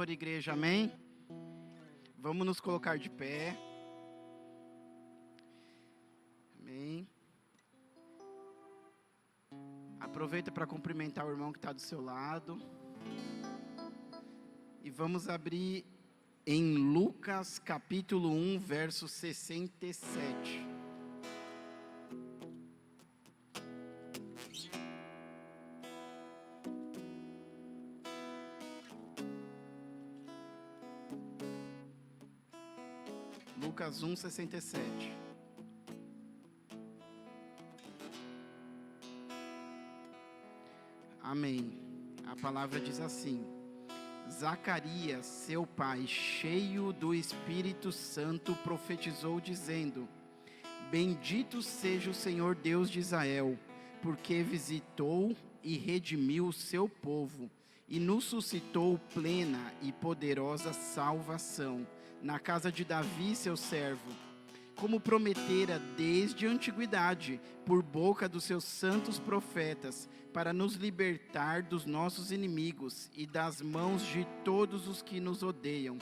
Igreja, amém? Vamos nos colocar de pé. Amém. Aproveita para cumprimentar o irmão que está do seu lado. E vamos abrir em Lucas capítulo 1, verso 67. Lucas 1, 67. Amém. A palavra diz assim: Zacarias, seu pai, cheio do Espírito Santo, profetizou dizendo: Bendito seja o Senhor Deus de Israel, porque visitou e redimiu o seu povo, e nos suscitou plena e poderosa salvação na casa de Davi, seu servo, como prometera desde a antiguidade, por boca dos seus santos profetas, para nos libertar dos nossos inimigos e das mãos de todos os que nos odeiam,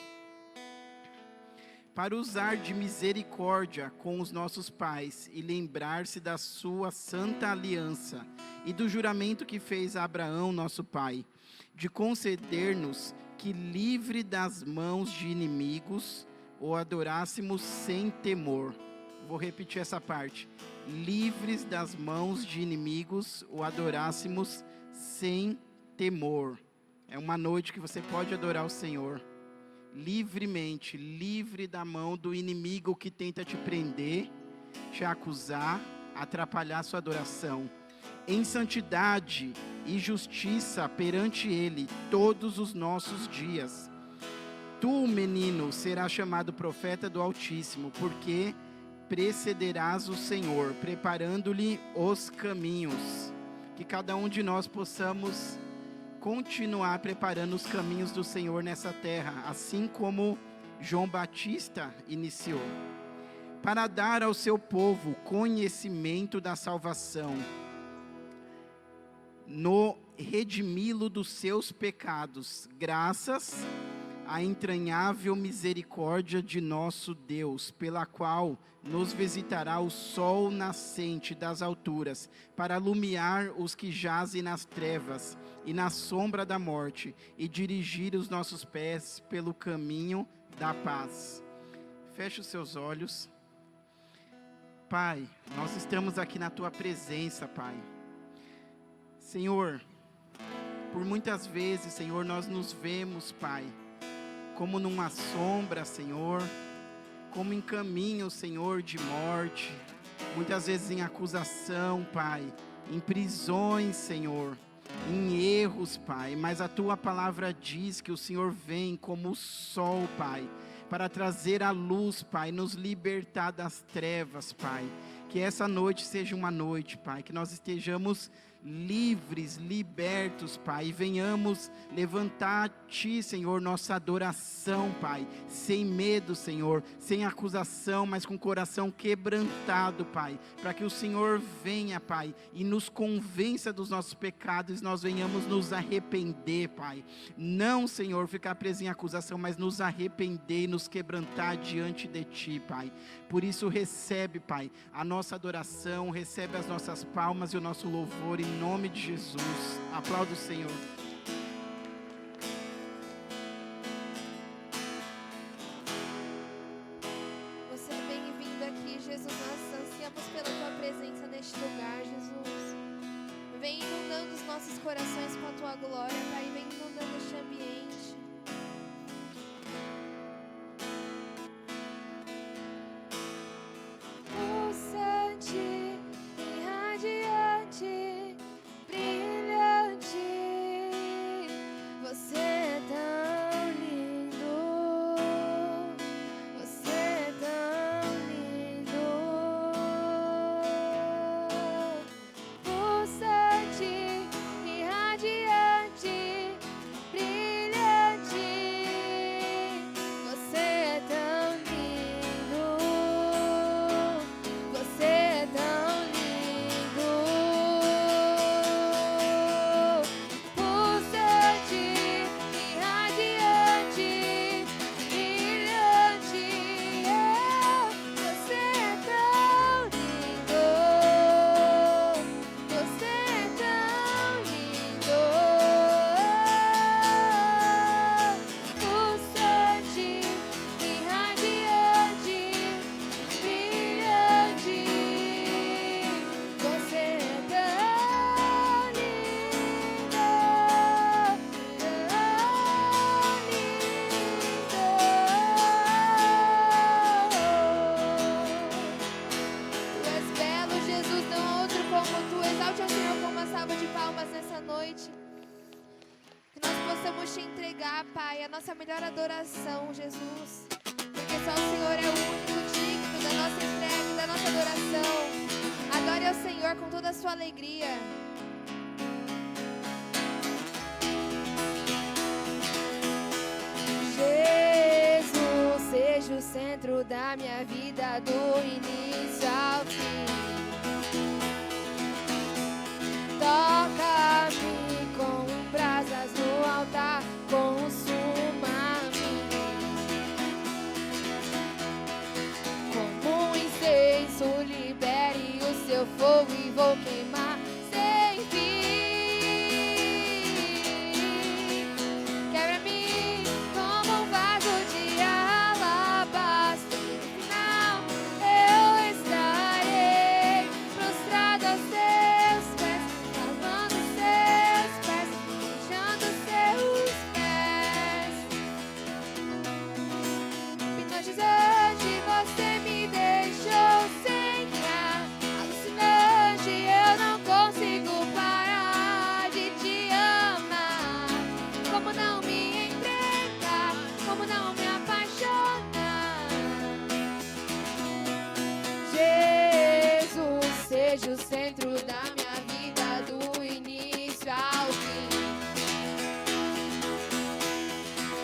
para usar de misericórdia com os nossos pais e lembrar-se da sua santa aliança e do juramento que fez a Abraão, nosso pai, de conceder-nos que, livre das mãos de inimigos, o adorássemos sem temor. Vou repetir essa parte. Livres das mãos de inimigos, o adorássemos sem temor. É uma noite que você pode adorar o Senhor livremente, livre da mão do inimigo que tenta te prender, te acusar, atrapalhar sua adoração, em santidade e justiça perante Ele todos os nossos dias. Tu, menino, serás chamado profeta do Altíssimo, porque precederás o Senhor, preparando-lhe os caminhos. Que cada um de nós possamos continuar preparando os caminhos do Senhor nessa terra, assim como João Batista iniciou, para dar ao seu povo conhecimento da salvação, no redimi-lo dos seus pecados, graças à entranhável misericórdia de nosso Deus, pela qual nos visitará o sol nascente das alturas, para alumiar os que jazem nas trevas e na sombra da morte, e dirigir os nossos pés pelo caminho da paz. Feche os seus olhos. Pai, nós estamos aqui na Tua presença, Pai. Senhor, por muitas vezes, Senhor, nós nos vemos, Pai, como numa sombra, Senhor, como em caminho, Senhor, de morte, muitas vezes em acusação, Pai, em prisões, Senhor, em erros, Pai, mas a Tua palavra diz que o Senhor vem como o sol, Pai, para trazer a luz, Pai, nos libertar das trevas, Pai. Que essa noite seja uma noite, Pai, que nós estejamos livres, libertos, Pai, e venhamos levantar a Ti, Senhor, nossa adoração, Pai, sem medo, Senhor, sem acusação, mas com o coração quebrantado, Pai, para que o Senhor venha, Pai, e nos convença dos nossos pecados, nós venhamos nos arrepender, Pai, não, Senhor, ficar preso em acusação, mas nos arrepender e nos quebrantar diante de Ti, Pai. Por isso recebe, Pai, a nossa adoração, recebe as nossas palmas e o nosso louvor em nome de Jesus. Aplauda o Senhor. Você é bem-vindo aqui, Jesus. Nós ansiamos pela Tua presença neste lugar, Jesus. Vem inundando os nossos corações com a Tua glória, Pai. Vem inundando este ambiente. Brilhante, melhor adoração, Jesus. Porque só o Senhor é o único digno da nossa entrega e da nossa adoração. Adore ao Senhor com toda a sua alegria. Jesus, seja o centro da minha vida, do início ao fim. Toca-me com brasas no altar, consuma-me como um incenso, libere o seu fogo e vou queimar sem fim. Quebra-me como um vaso de alabastro, no final eu estarei prostrado aos seus pés, lavando seus pés, beijando seus pés. Hipnotizante, você me deixou sem ar. Alucinante, eu não consigo parar de te amar. Como não me entregar, como não me apaixonar. Jesus, seja o centro da minha vida, do início ao fim.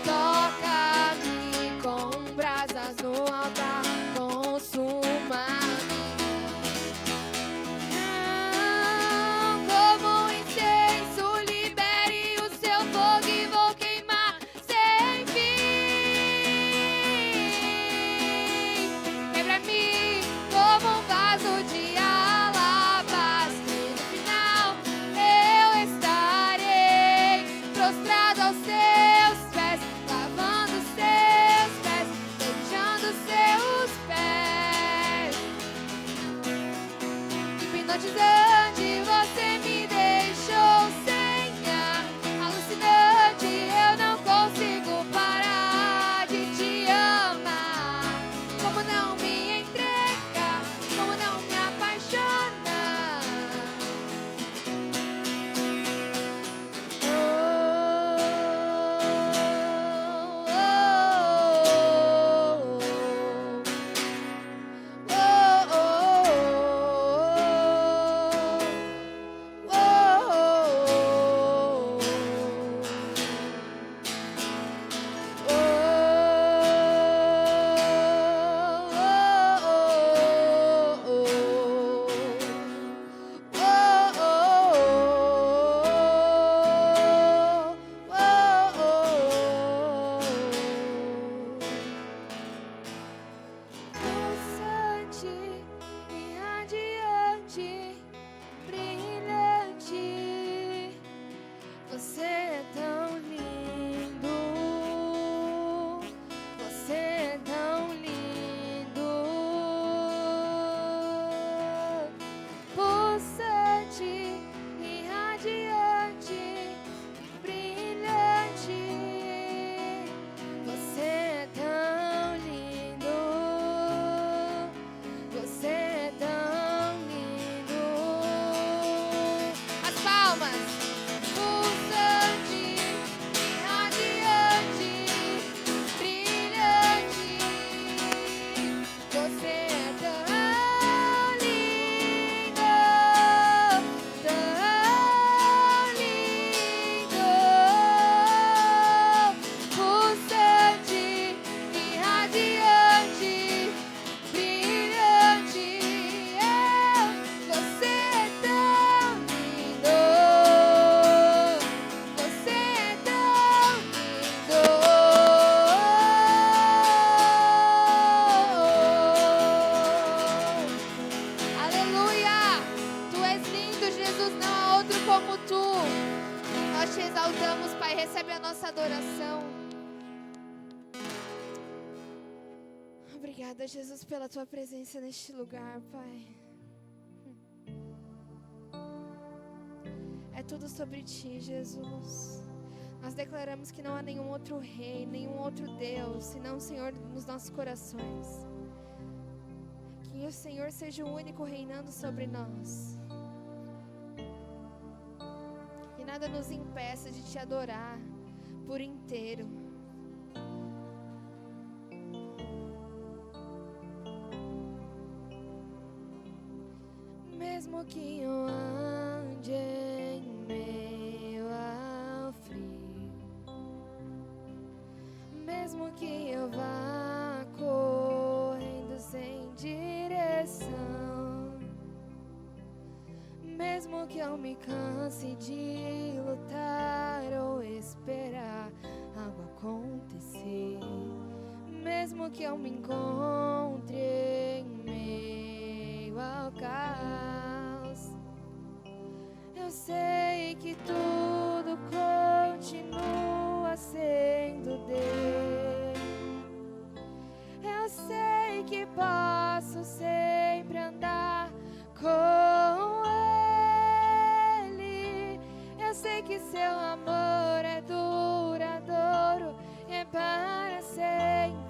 Toca-me com brasas no altar, consuma-me. Como um incenso, libere o seu fogo e vou queimar sem fim. Quebra-me como um vaso de alabastro, no final eu estarei prostrado aos seus pés, lavando seus pés, beijando seus pés. Hipnotizante, você me deixou sem ar. Alucinante, eu não consigo parar de te amar. Como não me entregar, como não me apaixonar. Pulsante, irradiante, brilhante, você é tão lindo, você é tão lindo. Pulsante, irradiante, brilhante, você é tão lindo, você é tão lindo. As palmas. Pulsante, irradiante, brilhante, você é tão lindo, tão lindo. Pulsante, irradiante, brilhante, você é tão lindo, você é tão lindo. Aleluia! Tu és lindo, Jesus, não há outro como tu. Nós te exaltamos, Pai, recebe a nossa adoração. Obrigada, Jesus, pela tua presença neste lugar, Pai. É tudo sobre ti, Jesus. Nós declaramos que não há nenhum outro rei, nenhum outro Deus, senão o Senhor nos nossos corações. Que o Senhor seja o único reinando sobre nós. Que nada nos impeça de te adorar por inteiro. Mesmo que eu ande em meio ao frio, mesmo que eu vá correndo sem direção, mesmo que eu me canse de lutar ou esperar algo acontecer, mesmo que eu me encontre em meio ao caos, eu sei que tudo continua sendo dele. Eu sei que posso sempre andar com ele. Eu sei que seu amor é duradouro, é para sempre.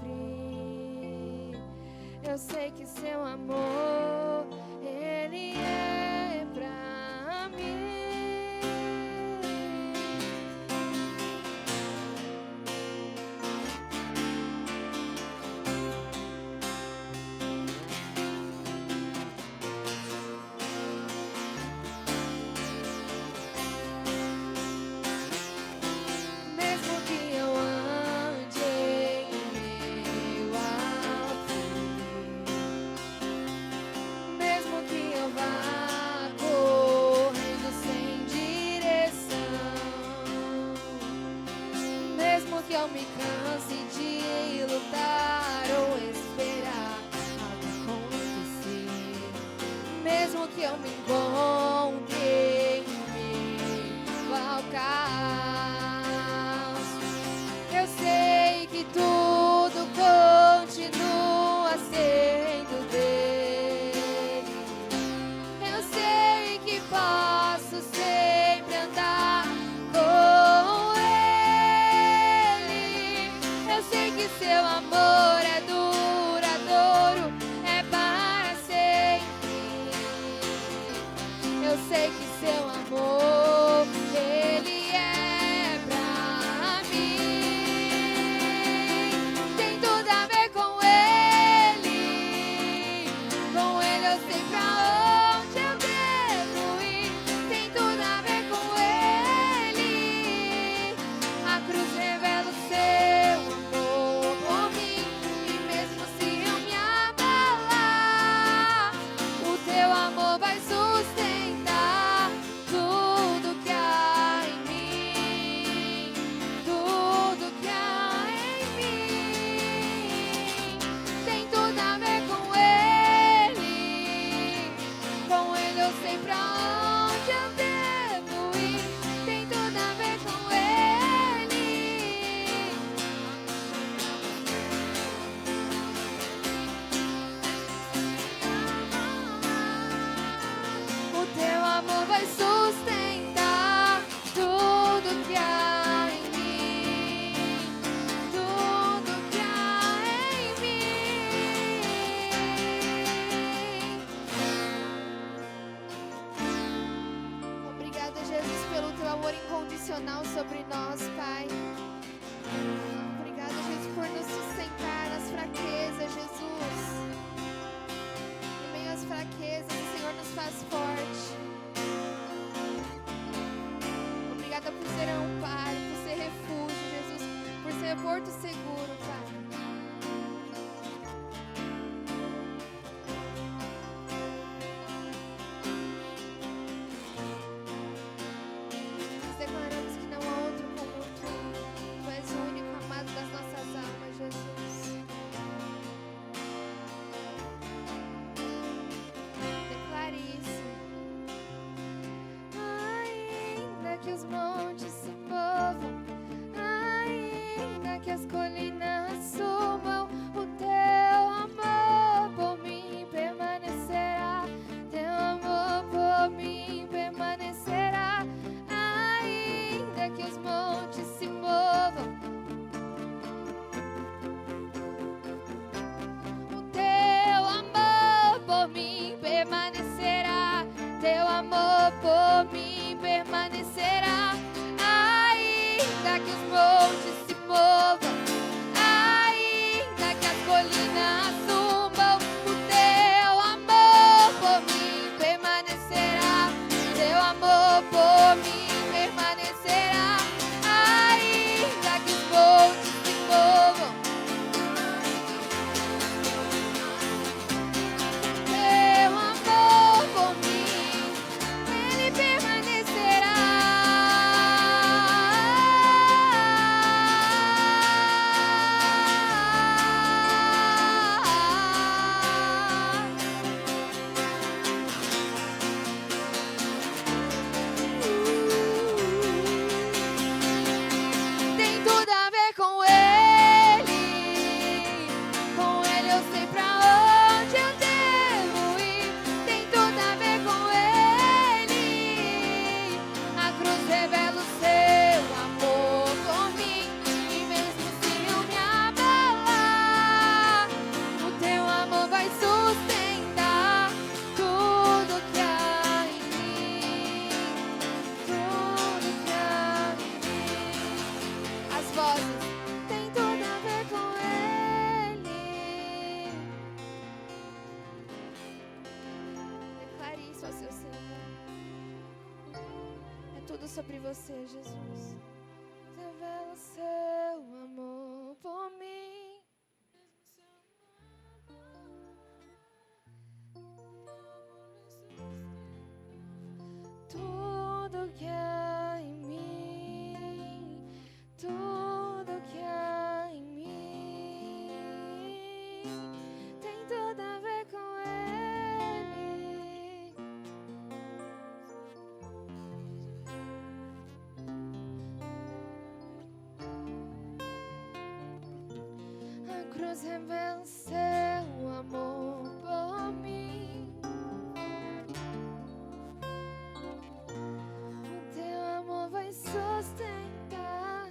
Eu sei que seu amor, ele é pra mim. Mesmo que eu ande em meio ao frio, mesmo que eu vá correndo sem direção, mesmo que eu me canse de lutar ou esperar algo acontecer, mesmo que eu me encontre em meio ao caos, eu sei que tudo continua sendo dele. Eu sei que posso sempre andar com ele. Eu sei que seu amor é duradouro, é para sempre. Eu sei que seu amor, ele é pra mim. Tem tudo a ver com ele. Com ele eu sei pra onde eu devo ir. Tem tudo a ver com ele. A cruz revela o seu amor por mim. E mesmo se eu me abalar, o teu amor vai sustentar tudo que há em mim, tudo que há em mim. Tem tudo a ver com ele. Com ele eu sei pra onde eu devo ir. Tem tudo a ver com ele. O teu amor vai sustentar tudo que há em mim, tudo que há em mim. Obrigada, Jesus, pelo teu amor incondicional sobre nós, Pai. Obrigada, Jesus, por nos sustentar nas fraquezas, Jesus. Em meio às fraquezas, o Senhor nos faz forte. Obrigada por ser amparo, por ser refúgio, Jesus, por ser porto seguro, Pai. Nós declaramos que não há outro como tu. Tu és o único amado das nossas almas, Jesus. Declare isso. Ainda que os montes se movam, ainda que as colinas subam, o teu amor por mim permanecerá. Teu amor por mim permanecerá. Ainda que os montes se movam, o teu amor por mim permanecerá. Teu amor por mim permanecerá. Ainda que os montes se movam, ainda que as colinas subam, o teu amor por mim permanecerá. sobre você, Jesus. Revela o seu amor por mim. Tudo que há em mim, tudo que há em mim, tem tudo a ver com Ele. A cruz revela o seu amor por mim. O teu amor vai sustentar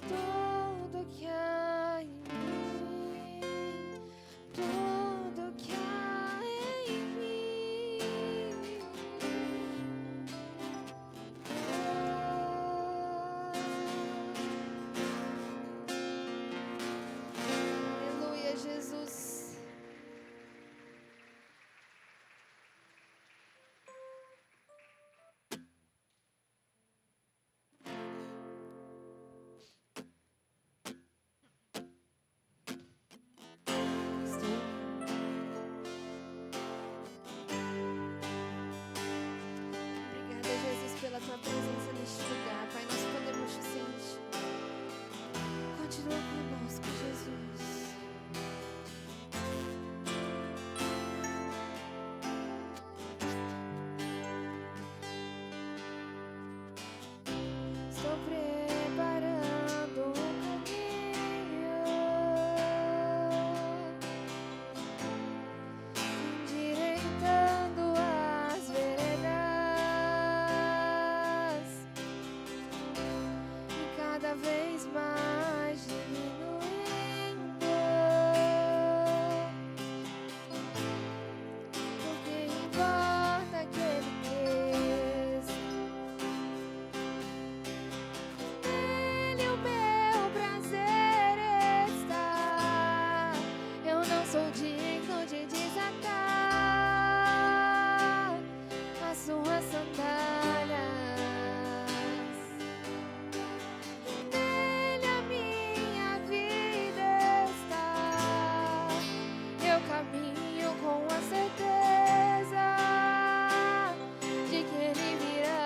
tudo que há em mim, tudo que há em mim. Aleluia, Jesus. Obrigada, Jesus, pela tua presença neste lugar. Pai, nós podemos te sentir. Continua conosco, Jesus. Estou preparando um caminho, endireitando as veredas e cada vez mais diminuindo, porque importa que Ele cresça. Nele o meu prazer está. Eu não sou digno de desatar as suas sandálias. Nele a minha vida está. Eu caminho com a certeza de que Ele virá.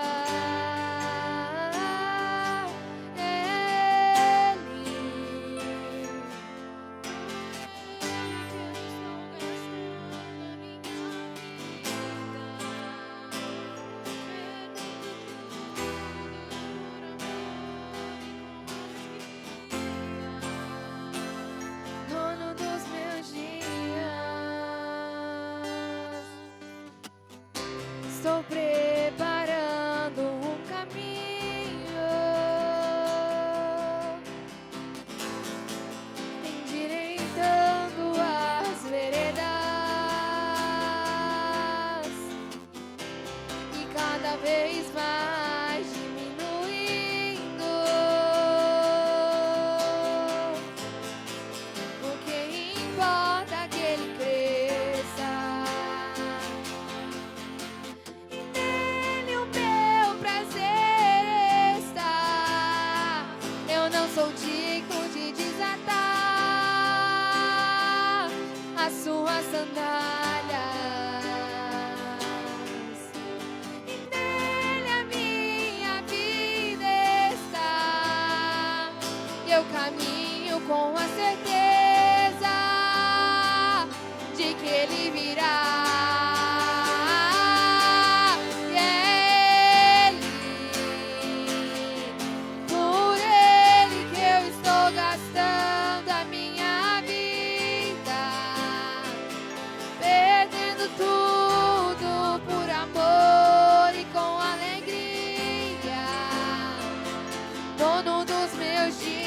Dono dos meus dias, estou preparando um caminho, endireitando as veredas e cada vez mais diminuindo, porque importa que Ele cresça. E nele o meu prazer está. Eu não sou digno de desatar as suas sandálias. E nele a minha vida está. Eu caminho com a certeza de que Ele virá. E é Ele, por Ele que eu estou gastando a minha vida, perdendo tudo por amor e com alegria. Dono dos meus dias,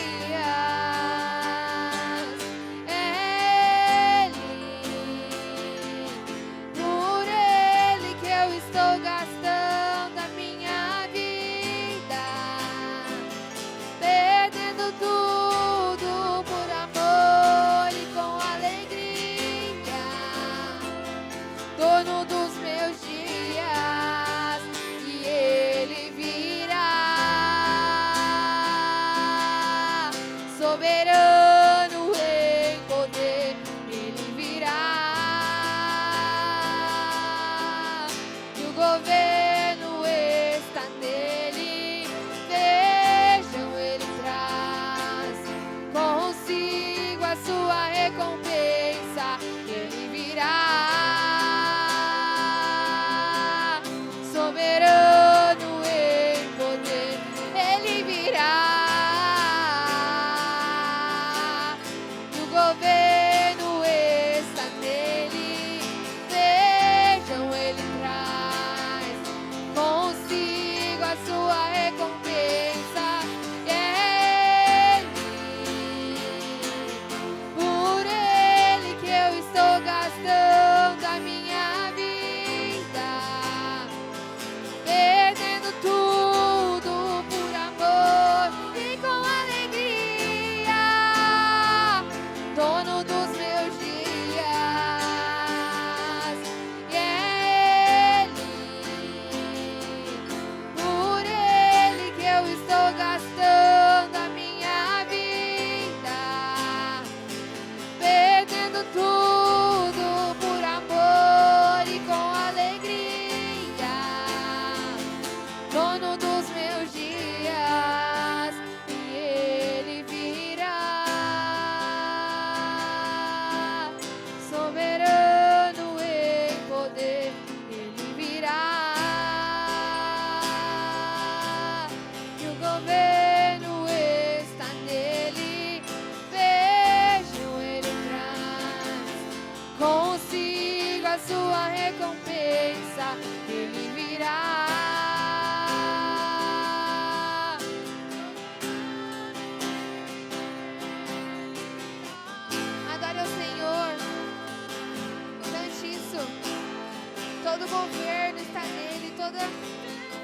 governo está nele, toda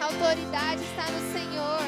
autoridade está no Senhor.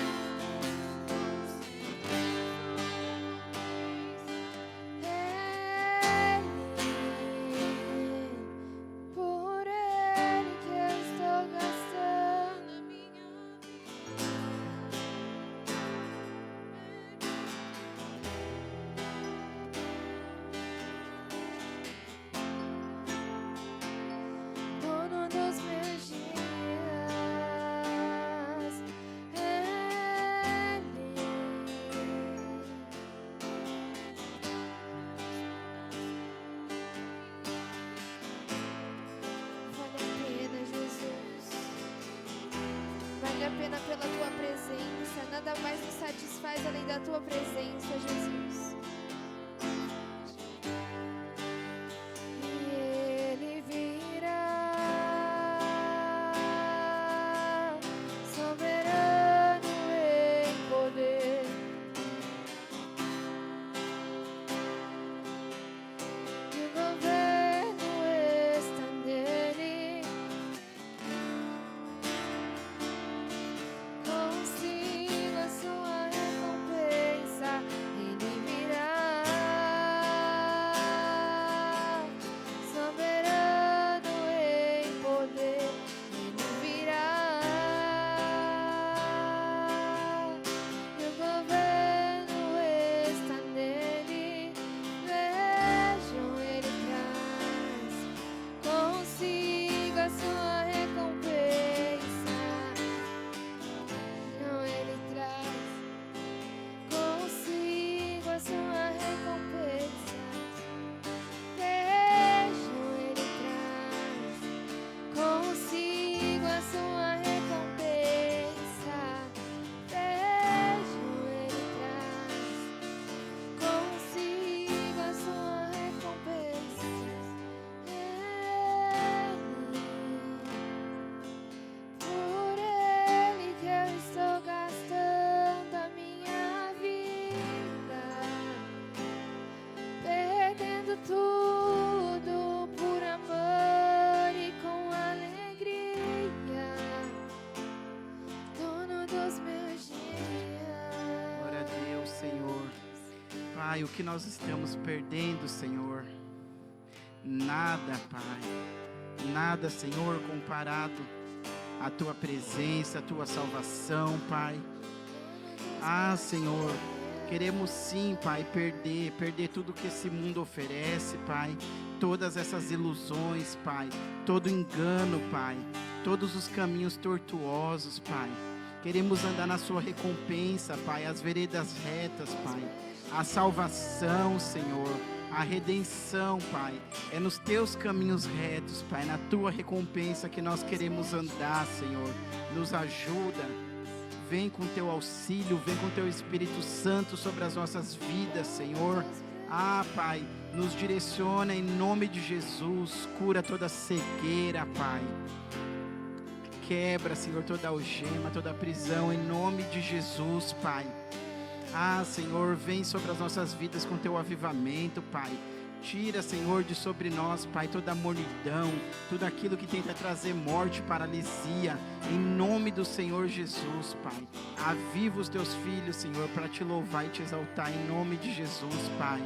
Vale a pena pela tua presença, nada mais nos satisfaz além da tua presença, Jesus. E Ele virá, soberano em poder. E o governo está nele. Consigo a sua recompensa, Ele virá, soberano em poder, Ele virá, e o governo está nele. Vejam, Ele traz consigo a sua recompensa. Não, Ele traz consigo a sua recompensa. Vejam, Ele traz consigo a sua recompensa. Vejam, Ele traz consigo a sua recompensa. Por Ele que eu estou gastando a minha vida, perdendo tudo por amor e com alegria, dono dos meus dias. Glória a Deus, Senhor. Pai, o que nós estamos perdendo, Senhor? Nada, Pai. Nada, Senhor, comparado à Tua presença, à Tua salvação, Pai. Ah, Senhor, queremos sim, Pai, perder tudo que esse mundo oferece, Pai. Todas essas ilusões, Pai. Todo engano, Pai. Todos os caminhos tortuosos, Pai. Queremos andar na Sua recompensa, Pai. As veredas retas, Pai. A salvação, Senhor. A redenção, Pai. É nos Teus caminhos retos, Pai. Na Tua recompensa que nós queremos andar, Senhor. Nos ajuda. Vem com Teu auxílio, vem com Teu Espírito Santo sobre as nossas vidas, Senhor. Ah, Pai, nos direciona em nome de Jesus. Cura toda cegueira, Pai. Quebra, Senhor, toda algema, toda prisão, em nome de Jesus, Pai. Ah, Senhor, vem sobre as nossas vidas com Teu avivamento, Pai. Tira, Senhor, de sobre nós, Pai, toda a mornidão, tudo aquilo que tenta trazer morte, paralisia, em nome do Senhor Jesus, Pai. Aviva os Teus filhos, Senhor, para Te louvar e Te exaltar, em nome de Jesus, Pai.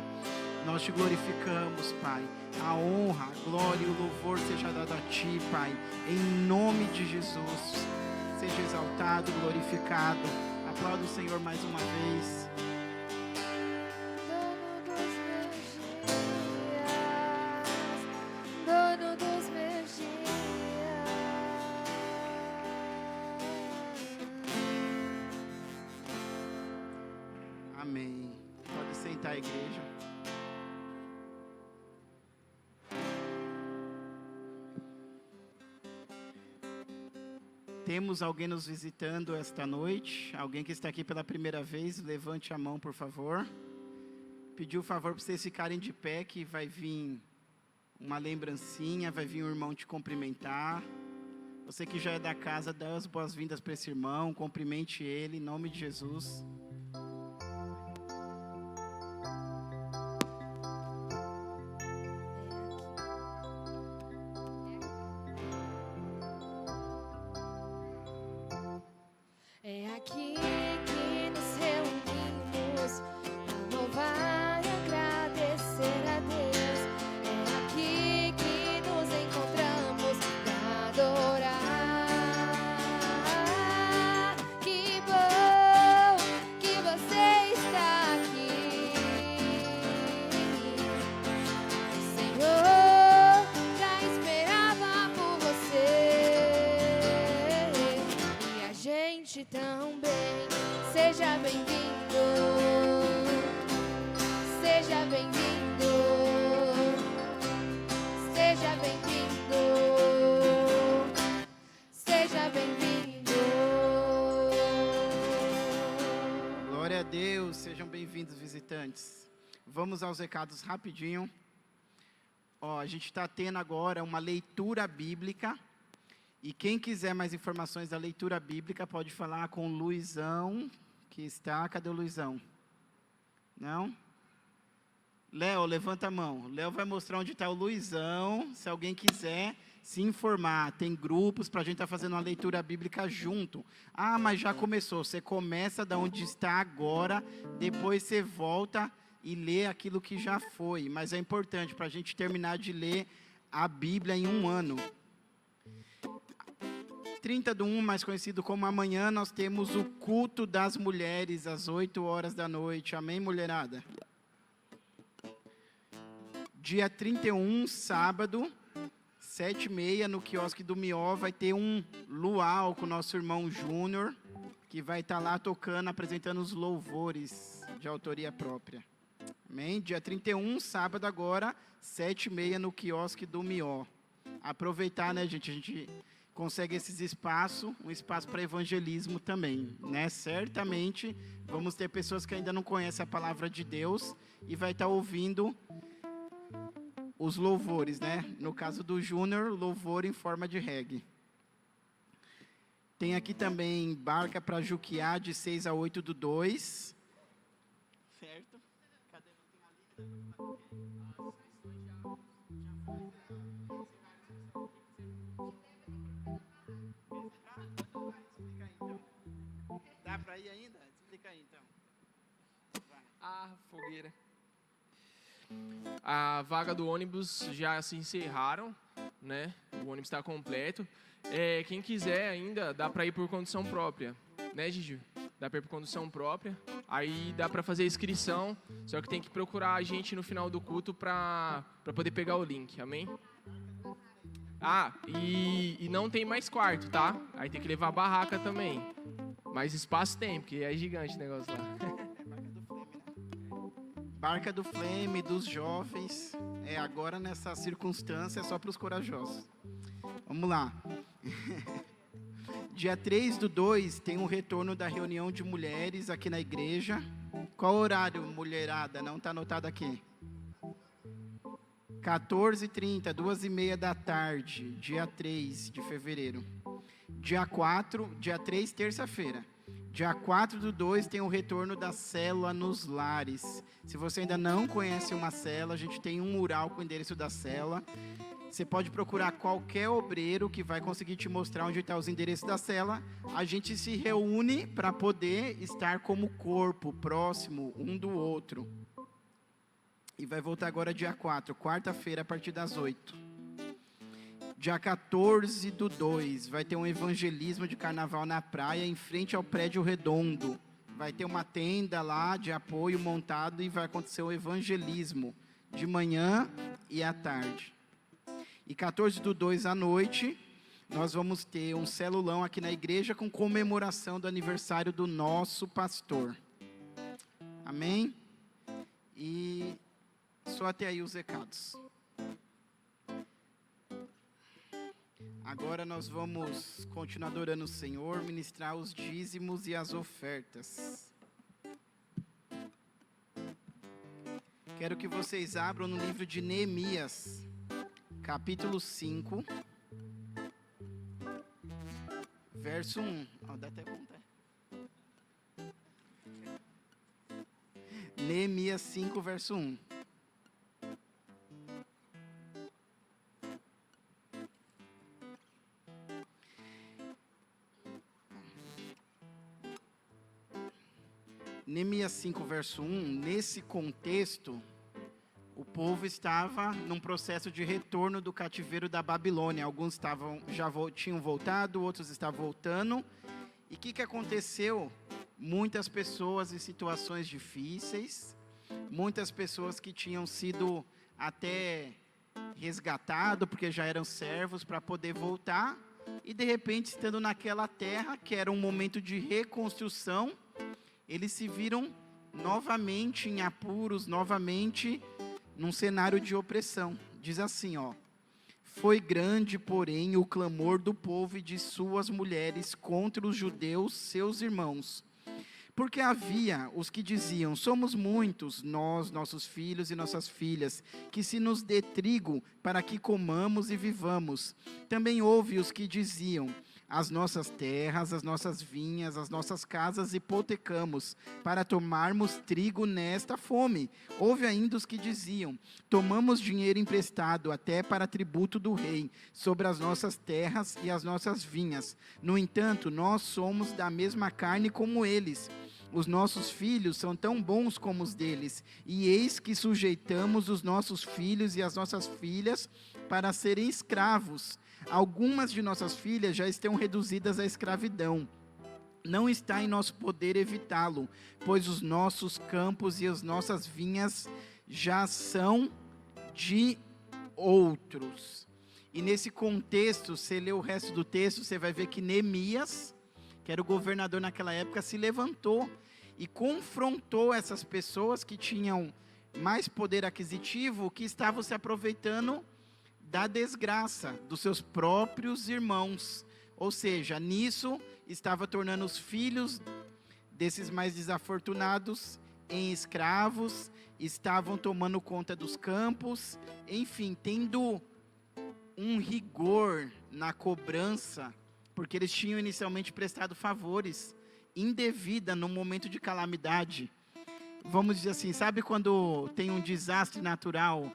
Nós Te glorificamos, Pai. A honra, a glória e o louvor seja dado a Ti, Pai, em nome de Jesus. Seja exaltado, glorificado. Aplauda o Senhor mais uma vez. Dono dos meus dias. Amém. Pode sentar, igreja. Temos alguém nos visitando esta noite? Alguém que está aqui pela primeira vez? Levante a mão, por favor. Pediu o favor para vocês ficarem de pé, que vai vir uma lembrancinha, vai vir um irmão te cumprimentar. Você que já é da casa, dá as boas-vindas para esse irmão, cumprimente ele, em nome de Jesus. Deus, sejam bem-vindos, visitantes. Vamos aos recados rapidinho. A gente está tendo agora uma leitura bíblica. E quem quiser mais informações da leitura bíblica, pode falar com o Luizão, que está... Cadê o Luizão? Não? Léo, levanta a mão. Léo vai mostrar onde está o Luizão, se alguém quiser se informar. Tem grupos para a gente estar fazendo uma leitura bíblica junto. Ah, mas já começou. Você começa da onde está agora, depois você volta e lê aquilo que já foi. Mas é importante para a gente terminar de ler a Bíblia em um ano. 30/1, mais conhecido como amanhã, nós temos o culto das mulheres, às 8 horas da noite. Amém, mulherada? Dia 31, sábado, 7h30, no quiosque do Mió, vai ter um luau com o nosso irmão Júnior, que vai estar lá tocando, apresentando os louvores de autoria própria. Amém? Dia 31, sábado agora, 7h30, no quiosque do Mió. Aproveitar, né, gente? A gente consegue esses espaços, um espaço para evangelismo também, né? Certamente vamos ter pessoas que ainda não conhecem a palavra de Deus e vai estar ouvindo os louvores, né? No caso do Júnior, louvor em forma de reggae. Tem aqui também barca para Juquiá, de 6 a 8/2. Certo? Cadê? Dá para ir ainda? Explica aí, então. Ah, fogueira. A vaga do ônibus já se encerraram, né? O ônibus está completo. Quem quiser ainda, dá para ir por condução própria, né, Gigi? Dá para ir por condução própria. Aí dá para fazer a inscrição, só que tem que procurar a gente no final do culto para poder pegar o link, amém? Ah, e não tem mais quarto, tá? Aí tem que levar a barraca também. Mas espaço tem, porque é gigante o negócio lá. Barca do Flame, dos jovens. Agora nessa circunstância é só para os corajosos. Vamos lá. Dia 3/2 tem um retorno da reunião de mulheres aqui na igreja. Qual horário, mulherada? Não está anotado aqui. 14h30, 2h30 da tarde, dia 3 de fevereiro. Dia 3, terça-feira. Dia 4/2 tem o retorno da célula nos lares. Se você ainda não conhece uma célula, a gente tem um mural com o endereço da célula. Você pode procurar qualquer obreiro que vai conseguir te mostrar onde está os endereços da célula. A gente se reúne para poder estar como corpo, próximo um do outro. E vai voltar agora dia 4, quarta-feira, a partir das 8. Dia 14/2, vai ter um evangelismo de carnaval na praia, em frente ao prédio redondo. Vai ter uma tenda lá de apoio montado e vai acontecer o evangelismo de manhã e à tarde. E 14/2 à noite, nós vamos ter um celulão aqui na igreja com comemoração do aniversário do nosso pastor. Amém? E só até aí os recados. Agora nós vamos continuar adorando o Senhor, ministrar os dízimos e as ofertas. Quero que vocês abram no livro de Neemias, capítulo 5, verso 1. Dá até vontade. Neemias 5, verso 1. Neemias 5, verso 1, nesse contexto, o povo estava num processo de retorno do cativeiro da Babilônia. Alguns tinham voltado, outros estavam voltando. E o que aconteceu? Muitas pessoas em situações difíceis, muitas pessoas que tinham sido até resgatadas, porque já eram servos, para poder voltar. E de repente, estando naquela terra, que era um momento de reconstrução, eles se viram novamente em apuros, novamente num cenário de opressão. Diz assim, foi grande, porém, o clamor do povo e de suas mulheres contra os judeus, seus irmãos, Porque havia os que diziam: somos muitos, nós, nossos filhos e nossas filhas, que se nos dê trigo para que comamos e vivamos. Também houve os que diziam: as nossas terras, as nossas vinhas, as nossas casas hipotecamos, para tomarmos trigo nesta fome. Houve ainda os que diziam: tomamos dinheiro emprestado até para tributo do rei, sobre as nossas terras e as nossas vinhas. No entanto, nós somos da mesma carne como eles. Os nossos filhos são tão bons como os deles, e eis que sujeitamos os nossos filhos e as nossas filhas para serem escravos. Algumas de nossas filhas já estão reduzidas à escravidão. Não está em nosso poder evitá-lo, pois os nossos campos e as nossas vinhas já são de outros. E nesse contexto, você lê o resto do texto, você vai ver que Neemias, que era o governador naquela época, se levantou e confrontou essas pessoas que tinham mais poder aquisitivo, que estavam se aproveitando da desgraça dos seus próprios irmãos. Ou seja, nisso estava tornando os filhos desses mais desafortunados em escravos, estavam tomando conta dos campos, enfim, tendo um rigor na cobrança, porque eles tinham inicialmente prestado favores indevida no momento de calamidade. Vamos dizer assim, sabe quando tem um desastre natural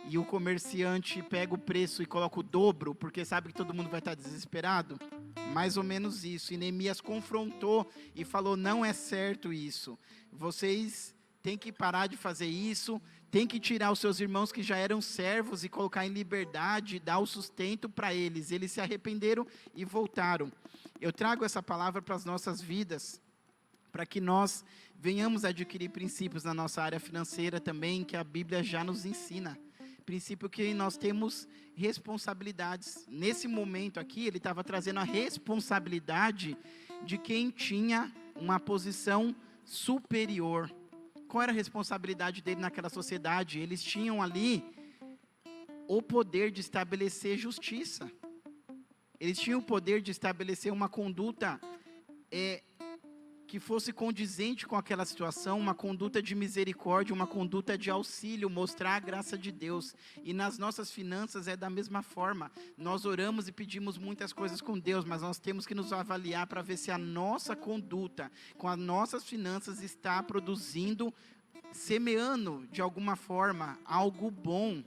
e o comerciante pega o preço e coloca o dobro, porque sabe que todo mundo vai estar desesperado? Mais ou menos isso. E Neemias confrontou e falou: não é certo isso. Vocês têm que parar de fazer isso, tem que tirar os seus irmãos que já eram servos e colocar em liberdade, dar o sustento para eles. Eles se arrependeram e voltaram. Eu trago essa palavra para as nossas vidas, para que nós venhamos adquirir princípios na nossa área financeira também, que a Bíblia já nos ensina. Princípio que nós temos responsabilidades. Nesse momento aqui, ele estava trazendo a responsabilidade de quem tinha uma posição superior. Qual era a responsabilidade dele naquela sociedade? Eles tinham ali o poder de estabelecer justiça. Eles tinham o poder de estabelecer uma conduta que fosse condizente com aquela situação, uma conduta de misericórdia, uma conduta de auxílio, mostrar a graça de Deus. E nas nossas finanças é da mesma forma. Nós oramos e pedimos muitas coisas com Deus, mas nós temos que nos avaliar para ver se a nossa conduta com as nossas finanças está produzindo, semeando de alguma forma algo bom,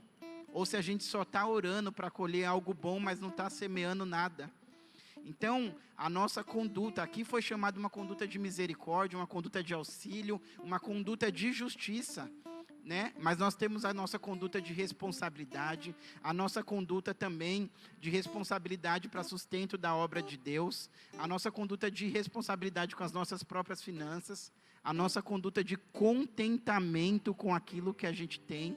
ou se a gente só está orando para colher algo bom, mas não está semeando nada. Então, a nossa conduta, aqui foi chamada uma conduta de misericórdia, uma conduta de auxílio, uma conduta de justiça, né? Mas nós temos a nossa conduta de responsabilidade, a nossa conduta também de responsabilidade para sustento da obra de Deus, a nossa conduta de responsabilidade com as nossas próprias finanças, a nossa conduta de contentamento com aquilo que a gente tem,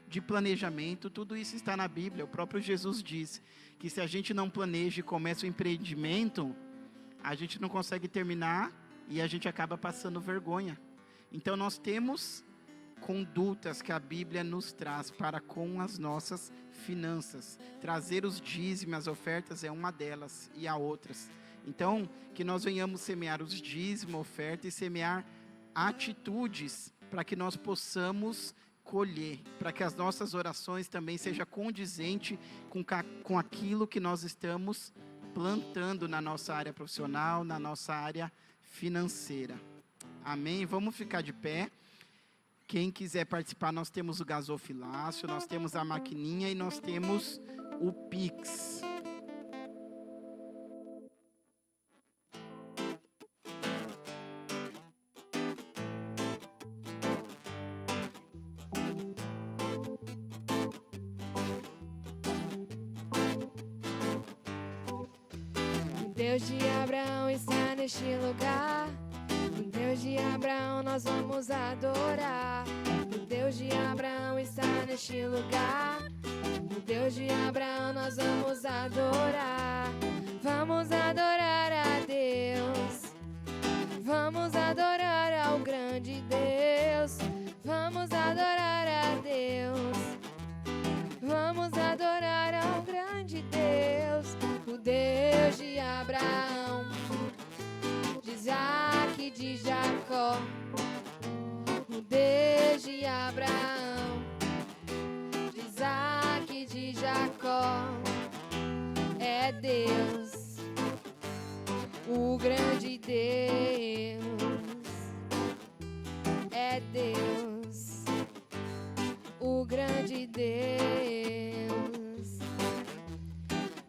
de planejamento. Tudo isso está na Bíblia. O próprio Jesus diz que se a gente não planeja e começa o empreendimento, a gente não consegue terminar e a gente acaba passando vergonha. Então nós temos condutas que a Bíblia nos traz para com as nossas finanças. Trazer os dízimos, as ofertas é uma delas, e há outras. Então, que nós venhamos semear os dízimos, oferta, e semear atitudes para que nós possamos colher, para que as nossas orações também sejam condizentes com aquilo que nós estamos plantando na nossa área profissional, na nossa área financeira. Amém? Vamos ficar de pé. Quem quiser participar, nós temos o gasofilácio, nós temos a maquininha e nós temos o Pix. Deus de Abraão está neste lugar. O Deus de Abraão nós vamos adorar. O Deus de Abraão está neste lugar. O Deus de Abraão nós vamos adorar. Vamos adorar a Deus. Vamos adorar ao grande Deus. Vamos adorar a Deus. Vamos adorar ao grande Deus. O Deus de Abraão, de Isaac e de Jacó. grande Deus.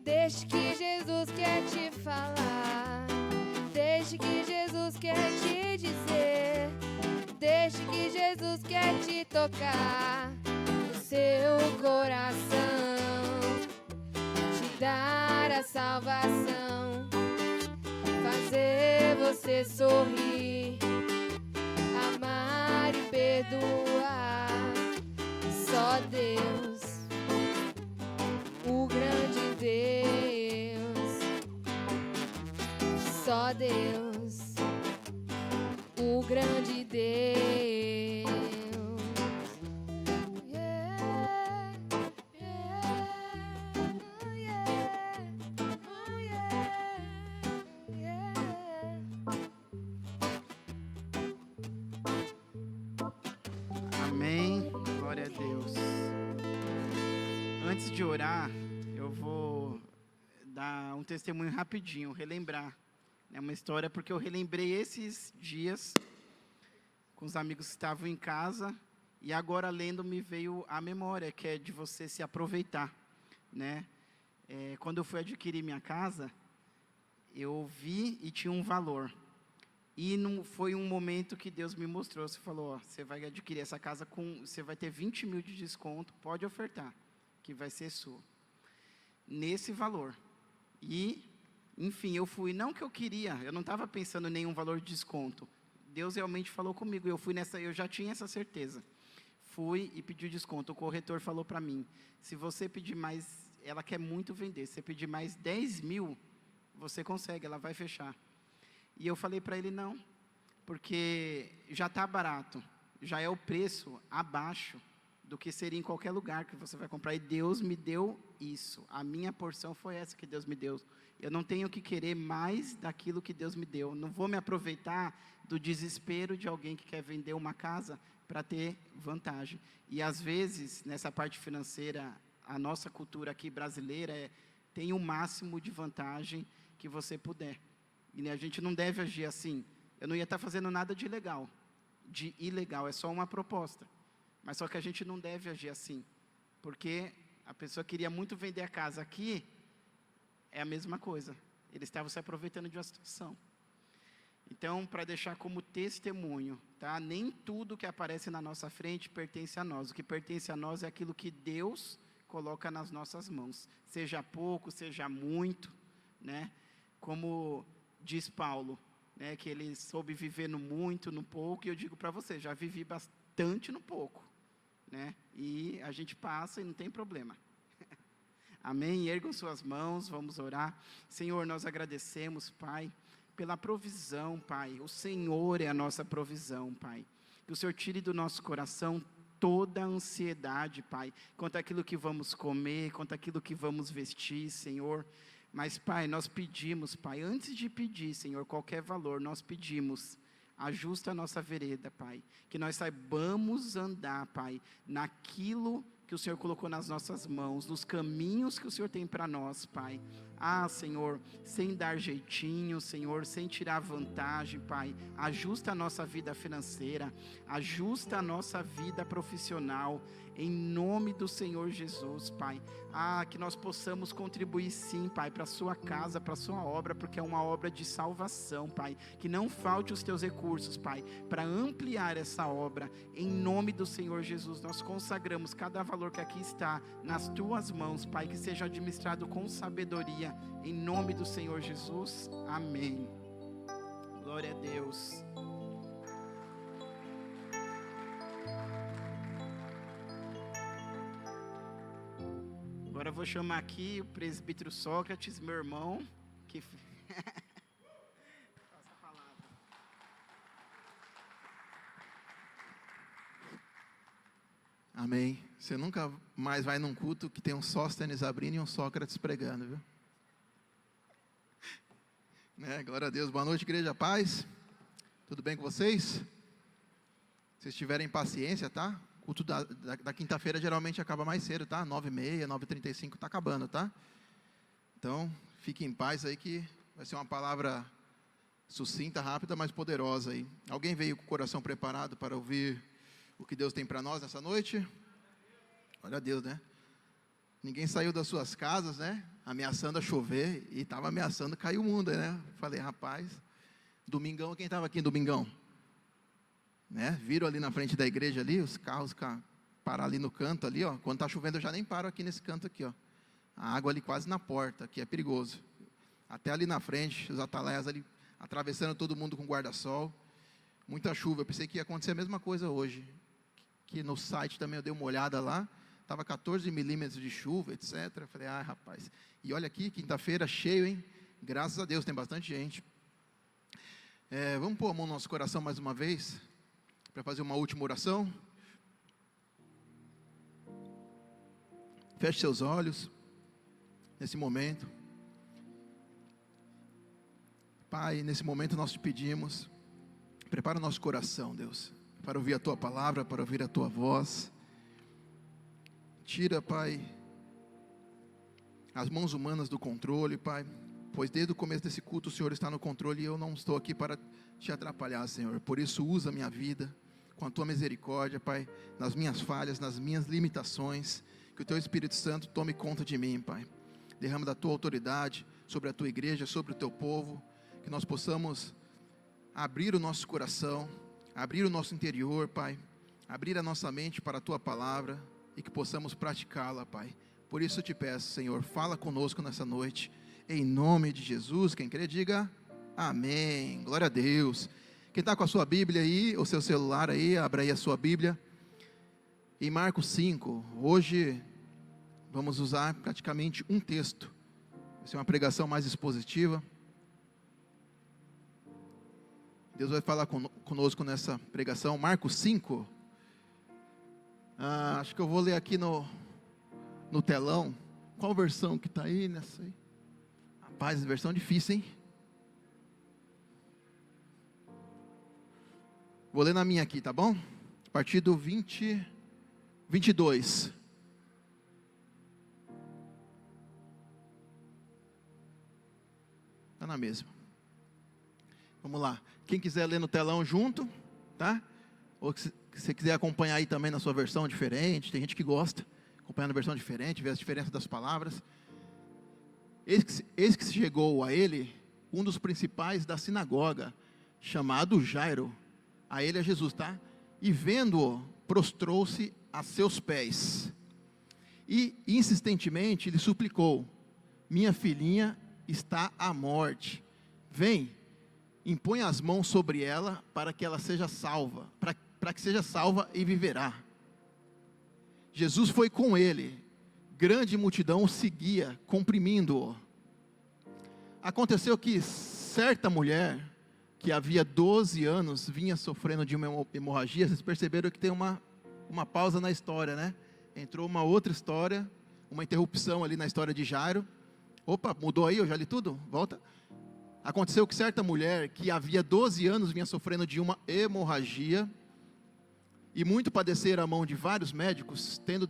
Deixe que Jesus quer te falar. Deixe que Jesus quer te dizer. Deixe que Jesus quer te tocar no seu coração, te dar a salvação, fazer você sorrir, amar e perdoar. Só Deus, o grande Deus. Só Deus, o grande Deus. Yeah, yeah, yeah, yeah. Amém. Glória a Deus. Antes de orar, eu vou dar um testemunho rapidinho, relembrar. É uma história porque eu relembrei esses dias com os amigos que estavam em casa e agora lendo me veio a memória, que é de você se aproveitar, né? Quando eu fui adquirir minha casa, eu vi e tinha um valor. E não foi um momento que Deus me mostrou. Você falou, ó, você vai adquirir essa casa você vai ter 20 mil de desconto, pode ofertar, que vai ser sua. Nesse valor. E, enfim, eu fui, não que eu queria, eu não estava pensando em nenhum valor de desconto. Deus realmente falou comigo, eu já tinha essa certeza. Fui e pedi o desconto. O corretor falou para mim, se você pedir mais, ela quer muito vender, se você pedir mais 10 mil, você consegue, ela vai fechar. E eu falei para ele, não, porque já está barato, já é o preço abaixo do que seria em qualquer lugar que você vai comprar. E Deus me deu isso, a minha porção foi essa que Deus me deu. Eu não tenho que querer mais daquilo que Deus me deu. Não vou me aproveitar do desespero de alguém que quer vender uma casa para ter vantagem. E às vezes, nessa parte financeira, a nossa cultura aqui brasileira tem o máximo de vantagem que você puder. E a gente não deve agir assim. Eu não ia estar fazendo nada de ilegal, é só uma proposta. Mas só que a gente não deve agir assim, porque a pessoa queria muito vender a casa aqui, é a mesma coisa. Eles estavam se aproveitando de uma situação. Então, para deixar como testemunho, tá? Nem tudo que aparece na nossa frente pertence a nós. O que pertence a nós é aquilo que Deus coloca nas nossas mãos. Seja pouco, seja muito, né? Como diz Paulo, né, que ele soube viver no muito, no pouco, e eu digo para você, já vivi bastante no pouco, né, e a gente passa e não tem problema. Amém? Ergam suas mãos, vamos orar. Senhor, nós agradecemos, Pai, pela provisão, Pai. O Senhor é a nossa provisão, Pai. Que o Senhor tire do nosso coração toda a ansiedade, Pai, quanto àquilo que vamos comer, quanto àquilo que vamos vestir, Senhor. Mas, Pai, nós pedimos, Pai, antes de pedir, Senhor, qualquer valor, nós pedimos, ajusta a nossa vereda, Pai, que nós saibamos andar, Pai, naquilo que o Senhor colocou nas nossas mãos, nos caminhos que o Senhor tem para nós, Pai. Ah, Senhor, sem dar jeitinho, Senhor, sem tirar vantagem, Pai, ajusta a nossa vida financeira, ajusta a nossa vida profissional, em nome do Senhor Jesus, Pai. Ah, que nós possamos contribuir sim, Pai, para a sua casa, para a sua obra, porque é uma obra de salvação, Pai. Que não falte os teus recursos, Pai, para ampliar essa obra. Em nome do Senhor Jesus, nós consagramos cada valor que aqui está nas tuas mãos, Pai, que seja administrado com sabedoria. Em nome do Senhor Jesus, amém. Glória a Deus. Agora eu vou chamar aqui o presbítero Sócrates, meu irmão, que passa a palavra. Amém. Você nunca mais vai num culto que tem um Sóstenes abrindo e um Sócrates pregando, viu? Né? Glória a Deus. Boa noite, igreja, paz. Tudo bem com vocês? Se vocês tiverem paciência, tá? O culto da quinta-feira geralmente acaba mais cedo, tá? 9h30, 9h35 está acabando, tá? Então, fiquem em paz aí que vai ser uma palavra sucinta, rápida, mas poderosa aí. Alguém veio com o coração preparado para ouvir o que Deus tem para nós nessa noite? Glória a Deus, né? Ninguém saiu das suas casas, né? Ameaçando a chover e estava ameaçando cair o mundo, né? Falei, rapaz, domingão, quem estava aqui em domingão? Né? Viram ali na frente da igreja ali, os carros parar ali no canto ali, ó. Quando está chovendo eu já nem paro aqui nesse canto aqui, ó. A água ali quase na porta, aqui é perigoso. Até ali na frente, os atalaias ali atravessando todo mundo com guarda-sol. Muita chuva, eu pensei que ia acontecer a mesma coisa hoje. Que no site também eu dei uma olhada lá, estava 14 milímetros de chuva, etc. Eu falei, rapaz. E olha aqui, quinta-feira cheio, hein? Graças a Deus, tem bastante gente. Vamos pôr a mão no nosso coração mais uma vez, para fazer uma última oração. Feche seus olhos, nesse momento. Pai, nesse momento nós te pedimos, prepara o nosso coração, Deus, para ouvir a Tua palavra, para ouvir a Tua voz. Tira, Pai, as mãos humanas do controle, Pai, pois desde o começo desse culto o Senhor está no controle e eu não estou aqui para te atrapalhar, Senhor. Por isso usa a minha vida com a Tua misericórdia, Pai, nas minhas falhas, nas minhas limitações, que o Teu Espírito Santo tome conta de mim, Pai. Derrama da Tua autoridade sobre a Tua igreja, sobre o Teu povo, que nós possamos abrir o nosso coração, abrir o nosso interior, Pai, abrir a nossa mente para a Tua palavra e que possamos praticá-la, Pai. Por isso eu te peço, Senhor, fala conosco nessa noite, em nome de Jesus. Quem crê, diga amém. Glória a Deus. Quem está com a sua Bíblia aí, o seu celular aí, abra aí a sua Bíblia. Em Marcos 5, hoje vamos usar praticamente um texto. Vai ser uma pregação mais expositiva. Deus vai falar conosco nessa pregação. Marcos 5. Acho que eu vou ler aqui no telão. Qual versão que está aí nessa aí? Rapaz, versão difícil, hein? Vou ler na minha aqui, tá bom? A partir do 22. Está na mesma. Vamos lá. Quem quiser ler no telão junto, tá? Ou se você quiser acompanhar aí também na sua versão diferente, tem gente que gosta, acompanhando a versão diferente, ver as diferenças das palavras. Eis que se chegou a ele um dos principais da sinagoga, chamado Jairo. A ele é Jesus, tá? E vendo-o, prostrou-se a seus pés. E insistentemente lhe suplicou: minha filhinha está à morte. Vem, impõe as mãos sobre ela para que ela seja salva, para que seja salva e viverá. Jesus foi com ele, grande multidão o seguia, comprimindo-o. Aconteceu que certa mulher, que havia 12 anos, vinha sofrendo de uma hemorragia. Vocês perceberam que tem uma pausa na história, né? Entrou uma outra história, uma interrupção ali na história de Jairo. Opa, mudou aí, eu já li tudo? Volta. Aconteceu que certa mulher, que havia 12 anos, vinha sofrendo de uma hemorragia, e muito padecer à mão de vários médicos, tendo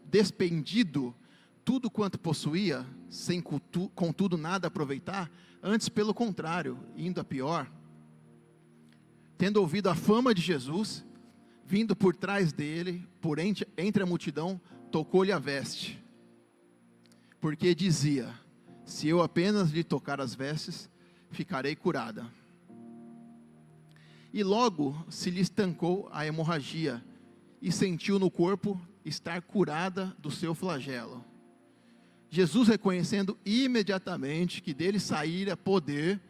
despendido tudo quanto possuía, sem contudo nada aproveitar, antes pelo contrário, indo a pior. Tendo ouvido a fama de Jesus, vindo por trás dele, por entre a multidão, tocou-lhe a veste, porque dizia: se eu apenas lhe tocar as vestes, ficarei curada. E logo se lhe estancou a hemorragia, e sentiu no corpo estar curada do seu flagelo. Jesus, reconhecendo imediatamente que dele saíra poder,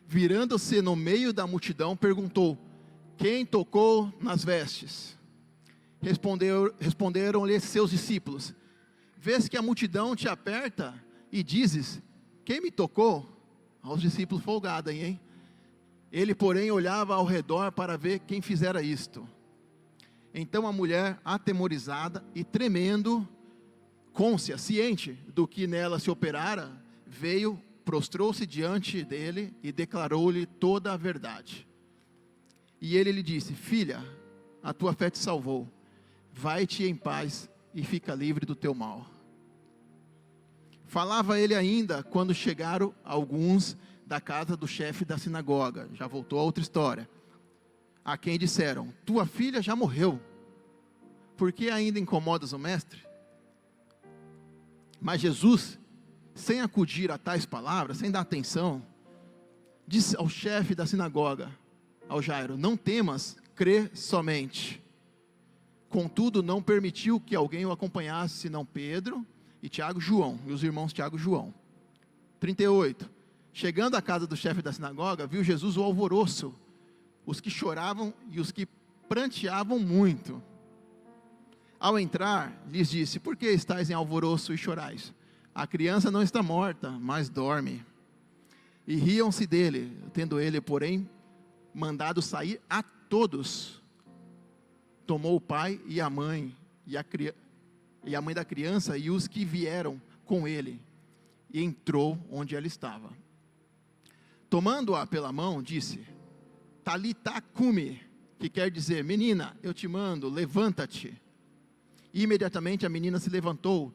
virando-se no meio da multidão, perguntou: quem tocou nas vestes? Responderam-lhe seus discípulos: vês que a multidão te aperta e dizes: quem me tocou? Aos discípulos folgado aí, hein? Ele, porém, olhava ao redor para ver quem fizera isto. Então a mulher, atemorizada e tremendo, ciente do que nela se operara, veio, prostrou-se diante dele e declarou-lhe toda a verdade. E ele lhe disse: filha, a tua fé te salvou, vai-te em paz e fica livre do teu mal. Falava ele ainda quando chegaram alguns da casa do chefe da sinagoga. Já voltou a outra história. A quem disseram: tua filha já morreu, por que ainda incomodas o mestre? Mas Jesus, sem acudir a tais palavras, sem dar atenção, disse ao chefe da sinagoga, ao Jairo: não temas, crê somente. Contudo, não permitiu que alguém o acompanhasse, senão Pedro e Tiago, João, e os irmãos Tiago e João. 38. Chegando à casa do chefe da sinagoga, viu Jesus o alvoroço, os que choravam e os que pranteavam muito. Ao entrar, lhes disse: por que estáis em alvoroço e chorais? A criança não está morta, mas dorme. E riam-se dele, tendo ele, porém, mandado sair a todos. Tomou o pai e a mãe, e a mãe da criança e os que vieram com ele, e entrou onde ela estava. Tomando-a pela mão, disse: Talita cumi, que quer dizer: menina, eu te mando, levanta-te. E imediatamente a menina se levantou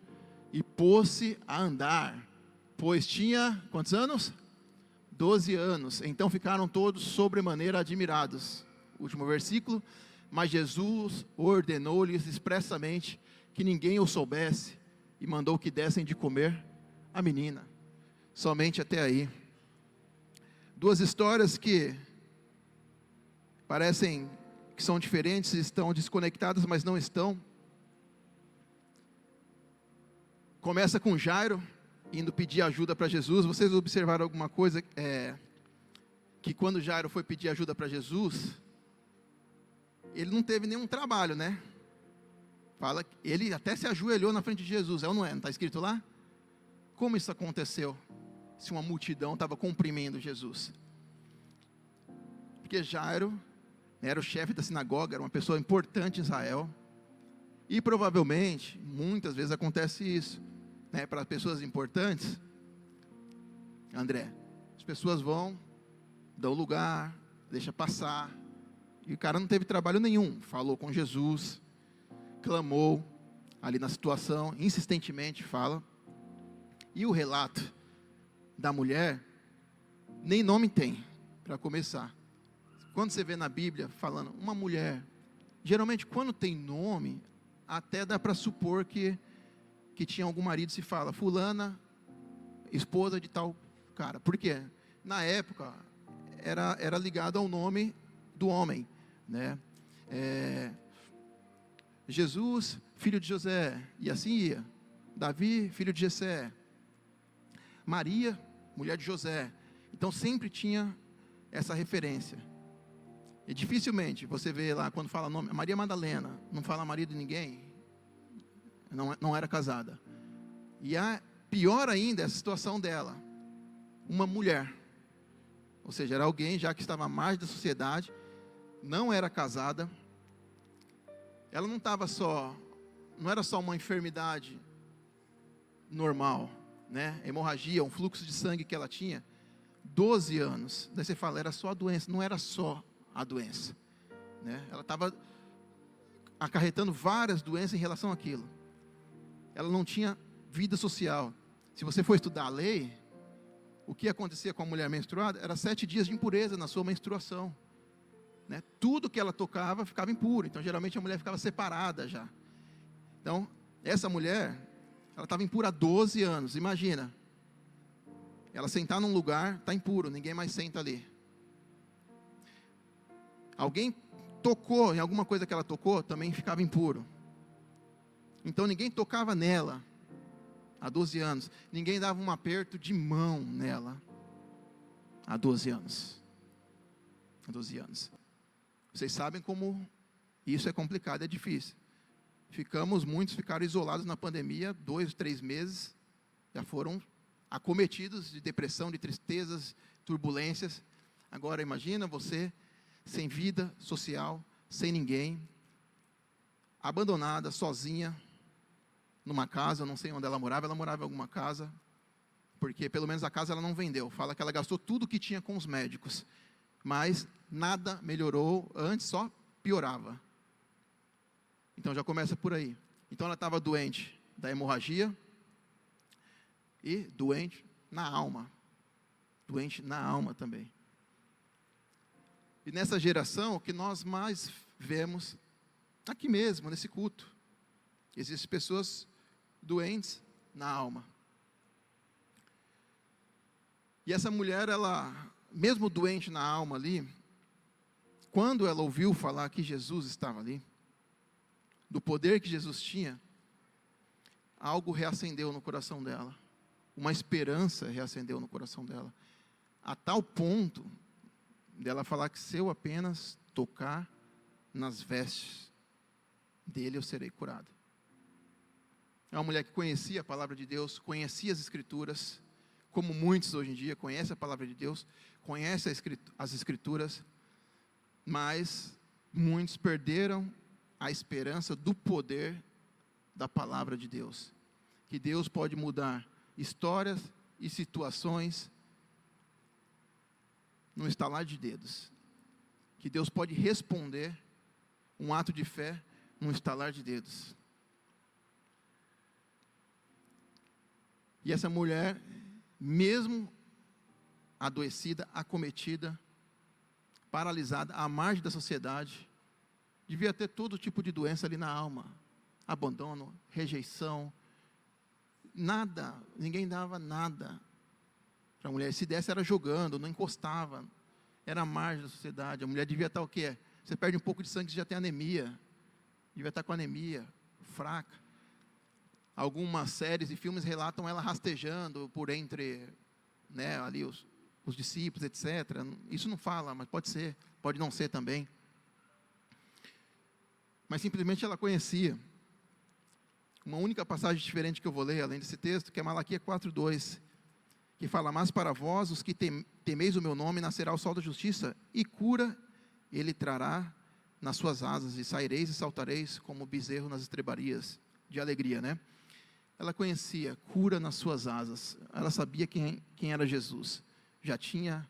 e pôs-se a andar, pois tinha, quantos anos? 12 anos. Então ficaram todos sobremaneira admirados. Último versículo. Mas Jesus ordenou-lhes expressamente que ninguém o soubesse e mandou que dessem de comer a menina. Somente até aí. Duas histórias que parecem que são diferentes, estão desconectadas, mas não estão. Começa com Jairo indo pedir ajuda para Jesus. Vocês observaram alguma coisa? Que quando Jairo foi pedir ajuda para Jesus, ele não teve nenhum trabalho, né? Fala, ele até se ajoelhou na frente de Jesus, é ou não é? Não está escrito lá? Como isso aconteceu? Se uma multidão estava comprimindo Jesus. Porque Jairo era o chefe da sinagoga, era uma pessoa importante em Israel. E provavelmente, muitas vezes acontece isso, né? Para pessoas importantes, André, as pessoas vão, dão lugar, deixa passar. E o cara não teve trabalho nenhum, falou com Jesus, clamou ali na situação, insistentemente fala. E o relato da mulher, nem nome tem, para começar. Quando você vê na Bíblia falando uma mulher, geralmente quando tem nome, até dá para supor que tinha algum marido. Se fala fulana, esposa de tal cara. Por quê? Na época era ligado ao nome do homem, né? Jesus, filho de José, e assim ia. Davi, filho de Jessé. Maria, mulher de José. Então sempre tinha essa referência. E dificilmente você vê lá quando fala nome, Maria Madalena, não fala marido de ninguém, não era casada. E pior ainda é a situação dela, uma mulher, ou seja, era alguém já que estava à margem da sociedade, não era casada, ela não era só uma enfermidade normal, né? Hemorragia, um fluxo de sangue que ela tinha, 12 anos, daí você fala, era só a doença, não era só a doença, né? Ela estava acarretando várias doenças em relação àquilo. Ela não tinha vida social. Se você for estudar a lei, o que acontecia com a mulher menstruada era 7 dias de impureza na sua menstruação, né? Tudo que ela tocava ficava impuro. Então geralmente a mulher ficava separada já. Então essa mulher, ela estava impura há 12 anos. Imagina, ela sentar num lugar, está impuro, ninguém mais senta ali. Alguém tocou em alguma coisa que ela tocou, também ficava impuro. Então ninguém tocava nela há 12 anos. Ninguém dava um aperto de mão nela há 12 anos. Há 12 anos. Vocês sabem como isso é complicado, é difícil. Muitos ficaram isolados na pandemia, 2, 3 meses, já foram acometidos de depressão, de tristezas, turbulências. Agora imagina você sem vida social, sem ninguém, abandonada, sozinha, numa casa, eu não sei onde ela morava em alguma casa, porque pelo menos a casa ela não vendeu, fala que ela gastou tudo que tinha com os médicos, mas nada melhorou, antes só piorava. Então já começa por aí. Então ela estava doente da hemorragia e doente na alma também. E nessa geração, o que nós mais vemos, aqui mesmo, nesse culto, existem pessoas doentes na alma. E essa mulher, ela, mesmo doente na alma ali, quando ela ouviu falar que Jesus estava ali, do poder que Jesus tinha, algo reacendeu no coração dela. Uma esperança reacendeu no coração dela. A tal ponto dela falar que se eu apenas tocar nas vestes dele, eu serei curado. É uma mulher que conhecia a palavra de Deus, conhecia as Escrituras, como muitos hoje em dia conhecem a palavra de Deus, conhecem as Escrituras, mas muitos perderam a esperança do poder da palavra de Deus. Que Deus pode mudar histórias e situações num estalar de dedos. Que Deus pode responder um ato de fé num estalar de dedos. E essa mulher, mesmo adoecida, acometida, paralisada, à margem da sociedade, devia ter todo tipo de doença ali na alma. Abandono, rejeição, nada, ninguém dava nada para a mulher. Se desse era jogando, não encostava, era à margem da sociedade. A mulher devia estar o quê? Você perde um pouco de sangue, você já tem anemia, devia estar com anemia, fraca. Algumas séries e filmes relatam ela rastejando por entre, né, ali os discípulos, etc. Isso não fala, mas pode ser, pode não ser também. Mas simplesmente ela conhecia. Uma única passagem diferente que eu vou ler, além desse texto, que é Malaquias 4:2, que fala: mas para vós, os que temeis o meu nome, nascerá o sol da justiça, e cura ele trará nas suas asas, e saireis e saltareis como bezerro nas estrebarias, de alegria, né? Ela conhecia cura nas suas asas, ela sabia quem era Jesus, já tinha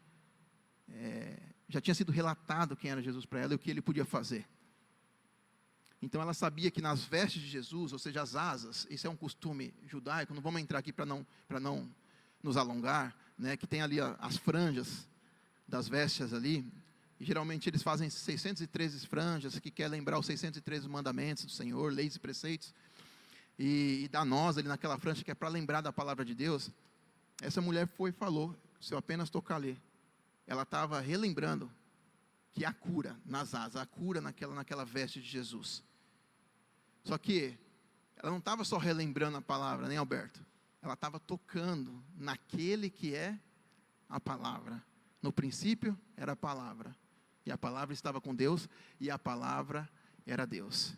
sido relatado quem era Jesus para ela e o que ele podia fazer. Então ela sabia que nas vestes de Jesus, ou seja, as asas, isso é um costume judaico, não vamos entrar aqui para não nos alongar, né, que tem ali as franjas das vestes ali, e geralmente eles fazem 613 franjas, que quer lembrar os 613 mandamentos do Senhor, leis e preceitos, e dá nós ali naquela franja que é para lembrar da palavra de Deus. Essa mulher foi e falou: se eu apenas tocar ali, ela estava relembrando que há cura nas asas, há cura naquela veste de Jesus. Só que ela não estava só relembrando a palavra, nem Alberto, ela estava tocando naquele que é a palavra. No princípio era a palavra, e a palavra estava com Deus, e a palavra era Deus.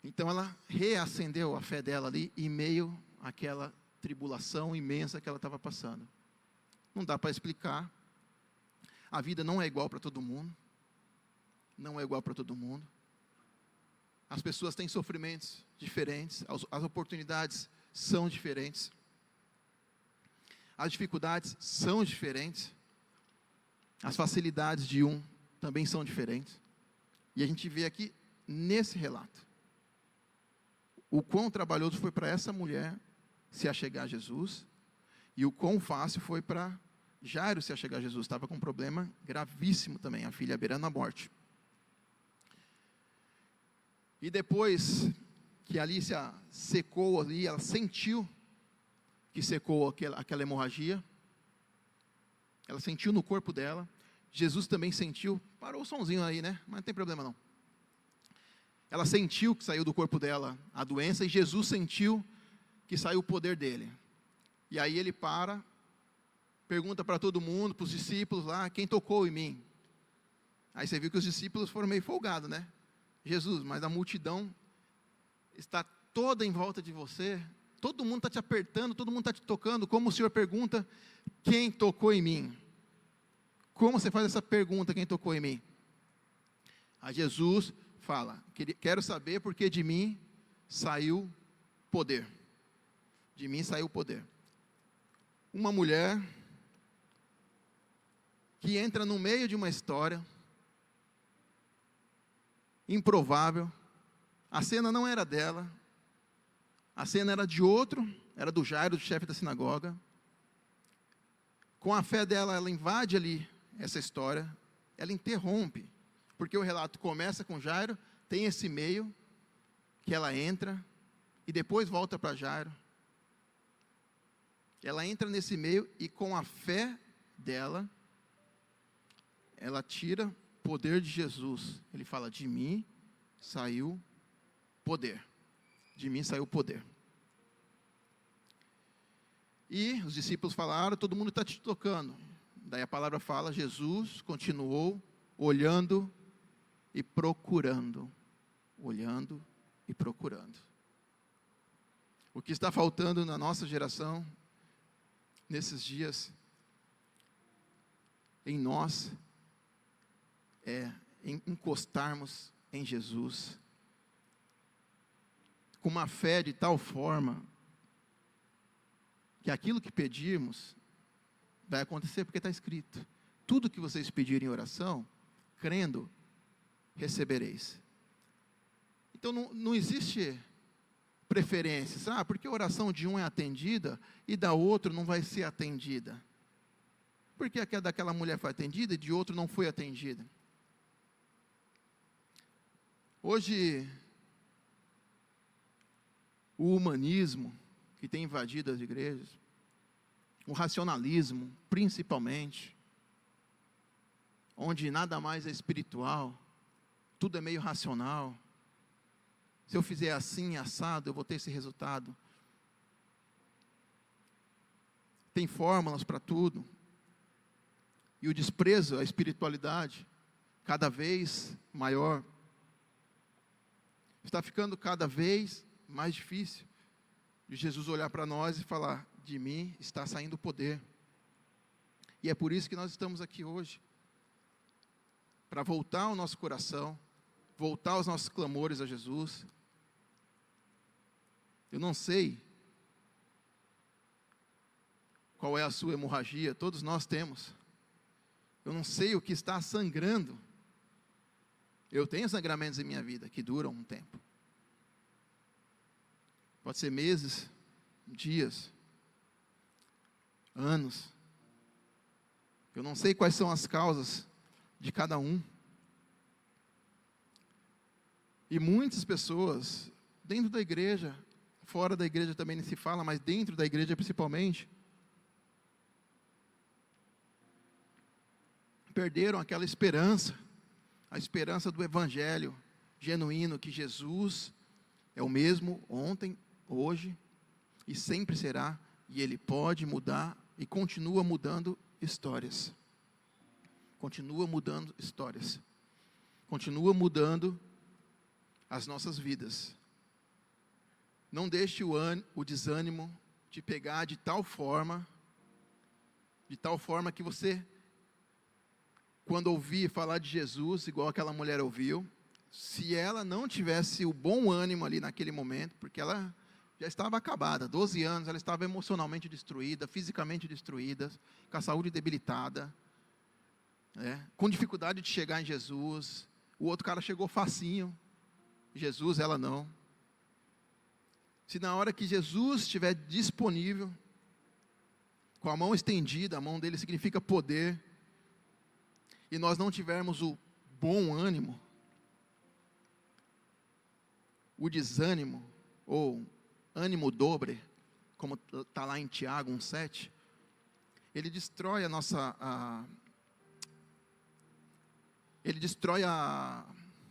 Então ela reacendeu a fé dela ali, em meio àquela tribulação imensa que ela estava passando. Não dá para explicar, a vida não é igual para todo mundo, não é igual para todo mundo, as pessoas têm sofrimentos diferentes, as oportunidades são diferentes, as dificuldades são diferentes, as facilidades de um também são diferentes, e a gente vê aqui nesse relato, o quão trabalhoso foi para essa mulher se achegar a Jesus, e o quão fácil foi para Jairo se achegar a Jesus. Estava com um problema gravíssimo também, a filha beirando a morte. E depois que a Alicia secou ali, ela sentiu que secou aquela hemorragia, ela sentiu no corpo dela, Jesus também sentiu, parou o sonzinho aí, né? Mas não tem problema não. Ela sentiu que saiu do corpo dela a doença, e Jesus sentiu que saiu o poder dele. E aí ele pergunta para todo mundo, para os discípulos lá: quem tocou em mim? Aí você viu que os discípulos foram meio folgados, né? Jesus, mas a multidão está toda em volta de você, todo mundo está te apertando, todo mundo está te tocando, como o Senhor pergunta: quem tocou em mim? Como você faz essa pergunta, quem tocou em mim? Aí Jesus fala: quero saber porque de mim saiu poder. De mim saiu poder. Uma mulher que entra no meio de uma história improvável, a cena não era dela, a cena era de outro, era do Jairo, do chefe da sinagoga. Com a fé dela, ela invade ali essa história, ela interrompe, porque o relato começa com Jairo, tem esse meio, que ela entra, e depois volta para Jairo. Ela entra nesse meio e com a fé dela, ela tira o poder de Jesus. Ele fala, de mim saiu poder. De mim saiu poder. E os discípulos falaram, todo mundo está te tocando. Daí a palavra fala, Jesus continuou olhando e procurando. Olhando e procurando. O que está faltando na nossa geração, nesses dias, em nós, é encostarmos em Jesus, com uma fé de tal forma, que aquilo que pedirmos, vai acontecer porque está escrito, tudo que vocês pedirem em oração, crendo, recebereis. Então não existe preferências, porque a oração de um é atendida, e da outra não vai ser atendida, porque a daquela mulher foi atendida, e de outro não foi atendida. Hoje, o humanismo que tem invadido as igrejas, o racionalismo, principalmente, onde nada mais é espiritual, tudo é meio racional. Se eu fizer assim, assado, eu vou ter esse resultado. Tem fórmulas para tudo. E o desprezo à espiritualidade, cada vez maior. Está ficando cada vez mais difícil de Jesus olhar para nós e falar, de mim está saindo poder. E é por isso que nós estamos aqui hoje. Para voltar ao nosso coração, voltar os nossos clamores a Jesus. Eu não sei qual é a sua hemorragia, todos nós temos. Eu não sei o que está sangrando. Eu tenho sangramentos em minha vida que duram um tempo. Pode ser meses, dias, anos. Eu não sei quais são as causas de cada um. E muitas pessoas, dentro da igreja, fora da igreja também nem se fala, mas dentro da igreja principalmente, perderam aquela esperança, a esperança do evangelho genuíno, que Jesus é o mesmo ontem, hoje e sempre será, e Ele pode mudar e continua mudando histórias. Continua mudando histórias. Continua mudando as nossas vidas. Não deixe o desânimo te pegar de tal forma que você, quando ouvir falar de Jesus, igual aquela mulher ouviu, se ela não tivesse o bom ânimo ali naquele momento, porque ela já estava acabada, 12 anos, ela estava emocionalmente destruída, fisicamente destruída, com a saúde debilitada, com dificuldade de chegar em Jesus. O outro cara chegou facinho, Jesus, ela não. Se na hora que Jesus estiver disponível, com a mão estendida, a mão dele significa poder, e nós não tivermos o bom ânimo, o desânimo, ou ânimo dobre, como está lá em Tiago 1,7, ele destrói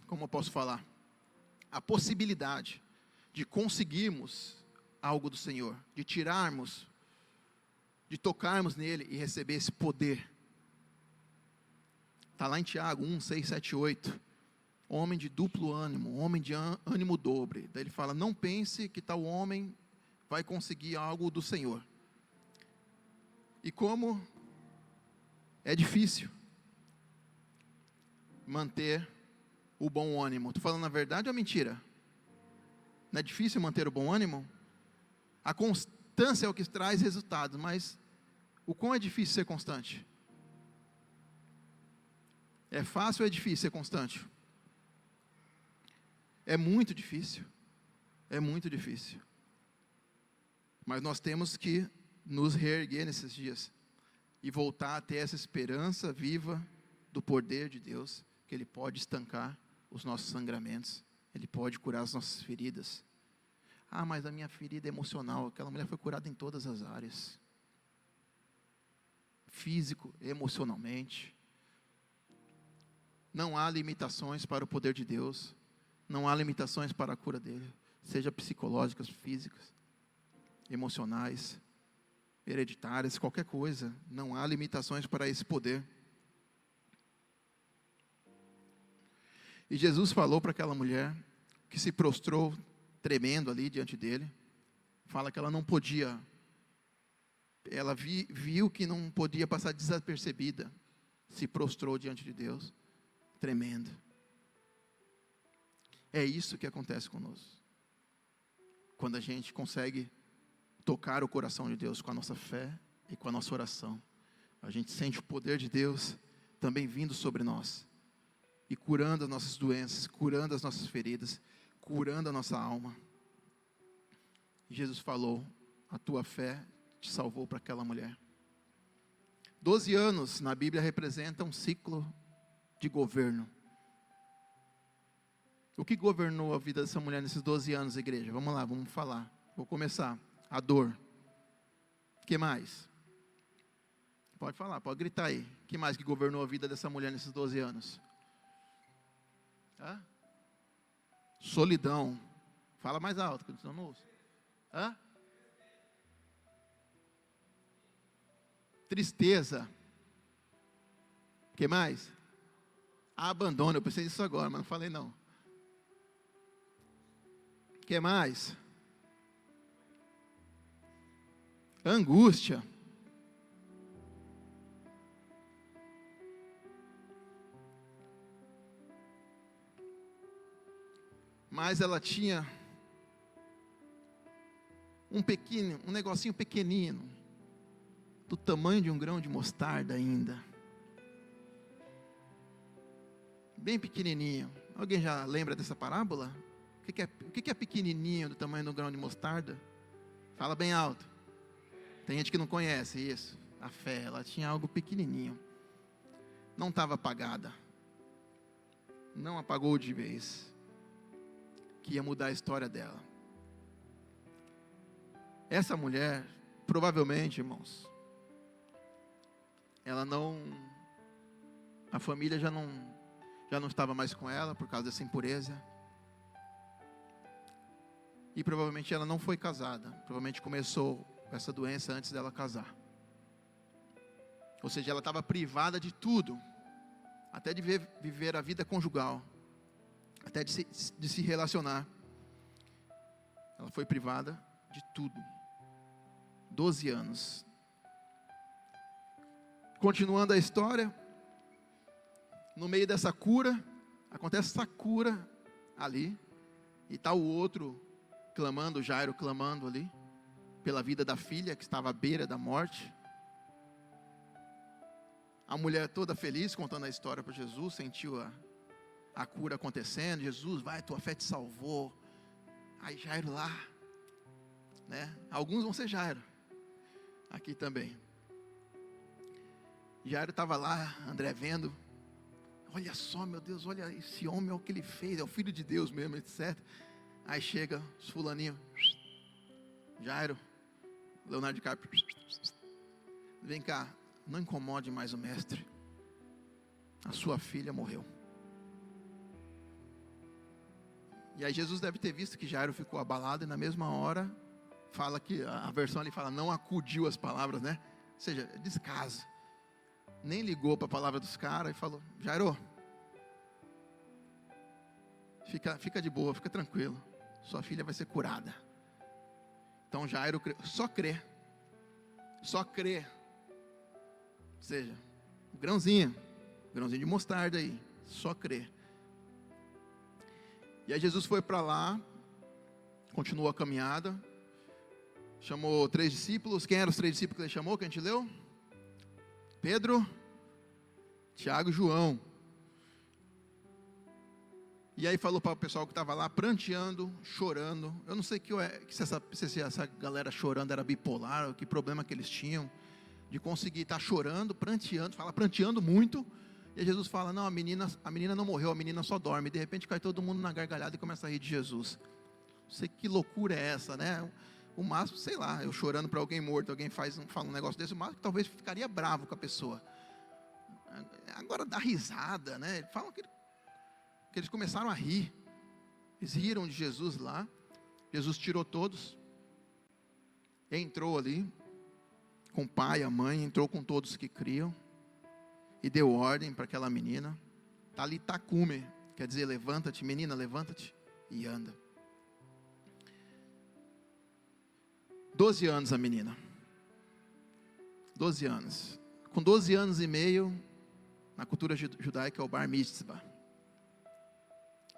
como eu posso falar, a possibilidade de conseguirmos algo do Senhor, de tirarmos, de tocarmos nele e receber esse poder. Está lá em Tiago 1, 6, 7, 8. Homem de duplo ânimo, homem de ânimo dobre. Daí ele fala, não pense que tal homem vai conseguir algo do Senhor. E como é difícil manter o bom ânimo. Estou falando a verdade ou a mentira? Não é difícil manter o bom ânimo? A constância é o que traz resultados, mas o quão é difícil ser constante? É fácil ou é difícil ser constante? É muito difícil. É muito difícil. Mas nós temos que nos reerguer nesses dias e voltar a ter essa esperança viva do poder de Deus, que Ele pode estancar os nossos sangramentos, Ele pode curar as nossas feridas. Ah, mas a minha ferida é emocional. Aquela mulher foi curada em todas as áreas. Físico, emocionalmente. Não há limitações para o poder de Deus. Não há limitações para a cura dele. Seja psicológicas, físicas, emocionais, hereditárias, qualquer coisa. Não há limitações para esse poder. E Jesus falou para aquela mulher, que se prostrou tremendo ali diante dele. Fala que ela não podia, ela viu que não podia passar desapercebida. Se prostrou diante de Deus, tremendo. É isso que acontece conosco. Quando a gente consegue tocar o coração de Deus com a nossa fé e com a nossa oração. A gente sente o poder de Deus também vindo sobre nós. E curando as nossas doenças, curando as nossas feridas, curando a nossa alma. E Jesus falou, a tua fé te salvou para aquela mulher. 12 anos na Bíblia representa um ciclo de governo. O que governou a vida dessa mulher nesses 12 anos, igreja? Vamos lá, vamos falar. Vou começar. A dor. O que mais? Pode falar, pode gritar aí. O que mais que governou a vida dessa mulher nesses 12 anos? Hã? Solidão. Fala mais alto, que eu não ouço. Hã? Tristeza. O que mais? Abandono. Eu pensei nisso agora, mas não falei não. O que mais? Angústia. Mas ela tinha um negocinho pequenino, do tamanho de um grão de mostarda ainda. Bem pequenininho. Alguém já lembra dessa parábola? O que é pequenininho do tamanho de um grão de mostarda? Fala bem alto. Tem gente que não conhece isso. A fé, ela tinha algo pequenininho. Não estava apagada. Não apagou de vez. Que ia mudar a história dela. Essa mulher, provavelmente, irmãos, a família já não estava mais com ela por causa dessa impureza. E provavelmente ela não foi casada. Provavelmente começou essa doença antes dela casar. Ou seja, ela estava privada de tudo. Até de viver a vida conjugal. Até de se relacionar. Ela foi privada de tudo. 12 anos. Continuando a história. No meio dessa cura. Acontece essa cura ali. E está o outro clamando, Jairo clamando ali. Pela vida da filha que estava à beira da morte. A mulher toda feliz contando a história para Jesus. Sentiu a cura acontecendo. Jesus, vai, tua fé te salvou. Aí Jairo lá, né? Alguns vão ser Jairo. Aqui também. Jairo estava lá, André vendo. Olha só, meu Deus, olha esse homem, olha o que ele fez. É o filho de Deus mesmo, etc. Aí chega os fulaninhos. Jairo, Leonardo DiCaprio. Vem cá, não incomode mais o mestre. A sua filha morreu. E aí Jesus deve ter visto que Jairo ficou abalado. E na mesma hora, fala que a versão ali fala, não acudiu as palavras, né? Ou seja, descaso. Nem ligou para a palavra dos caras e falou, Jairo, fica de boa, fica tranquilo. Sua filha vai ser curada. Então Jairo só crê. Só crê. Ou seja, o grãozinho de mostarda aí, só crê. E aí Jesus foi para lá, continuou a caminhada, chamou 3 discípulos. Quem eram os 3 discípulos que ele chamou, que a gente leu? Pedro, Tiago e João. E aí falou para o pessoal que estava lá, pranteando, chorando. Eu não sei se essa galera chorando era bipolar, ou que problema que eles tinham, de conseguir estar chorando, pranteando, fala pranteando muito. E Jesus fala, não, a menina não morreu, a menina só dorme. E de repente cai todo mundo na gargalhada e começa a rir de Jesus. Não sei que loucura é essa, né? O máximo, sei lá, eu chorando para alguém morto, alguém fala um negócio desse, o máximo talvez ficaria bravo com a pessoa. Agora dá risada, né? Falam que eles começaram a rir. Eles riram de Jesus lá. Jesus tirou todos. Entrou ali com o pai, a mãe, entrou com todos que criam. E deu ordem para aquela menina. Talita cume, quer dizer, levanta-te, menina, levanta-te e anda. 12 anos a menina. 12 anos. Com 12 anos e meio, na cultura judaica é o bar mitzvah.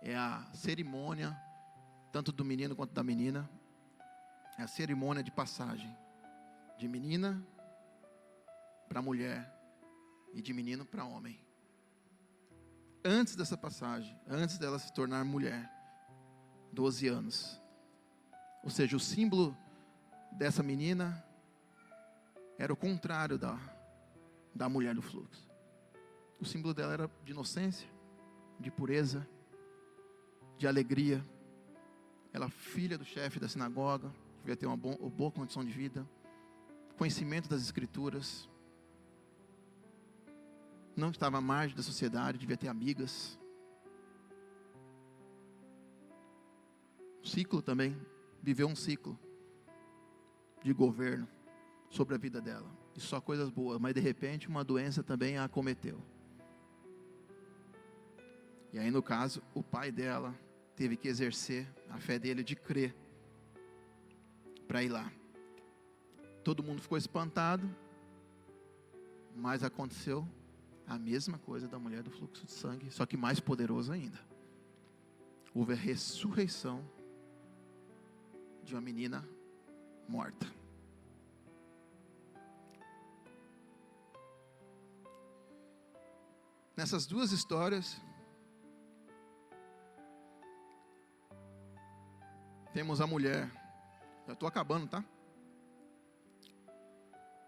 É a cerimônia, tanto do menino quanto da menina. É a cerimônia de passagem. De menina para mulher e de menino para homem. Antes dessa passagem, antes dela se tornar mulher, 12 anos. Ou seja, o símbolo dessa menina era o contrário da mulher do fluxo. O símbolo dela era de inocência, de pureza, de alegria. Ela filha do chefe da sinagoga, devia ter uma boa condição de vida, conhecimento das escrituras, não estava à margem da sociedade, devia ter amigas. Ciclo também, viveu um ciclo de governo sobre a vida dela, e só coisas boas, mas de repente uma doença também a acometeu. E aí no caso, o pai dela teve que exercer a fé dele de crer, para ir lá. Todo mundo ficou espantado, mas aconteceu a mesma coisa da mulher do fluxo de sangue, só que mais poderoso ainda. Houve a ressurreição de uma menina morta. Nessas duas histórias, temos a mulher, já estou acabando, tá?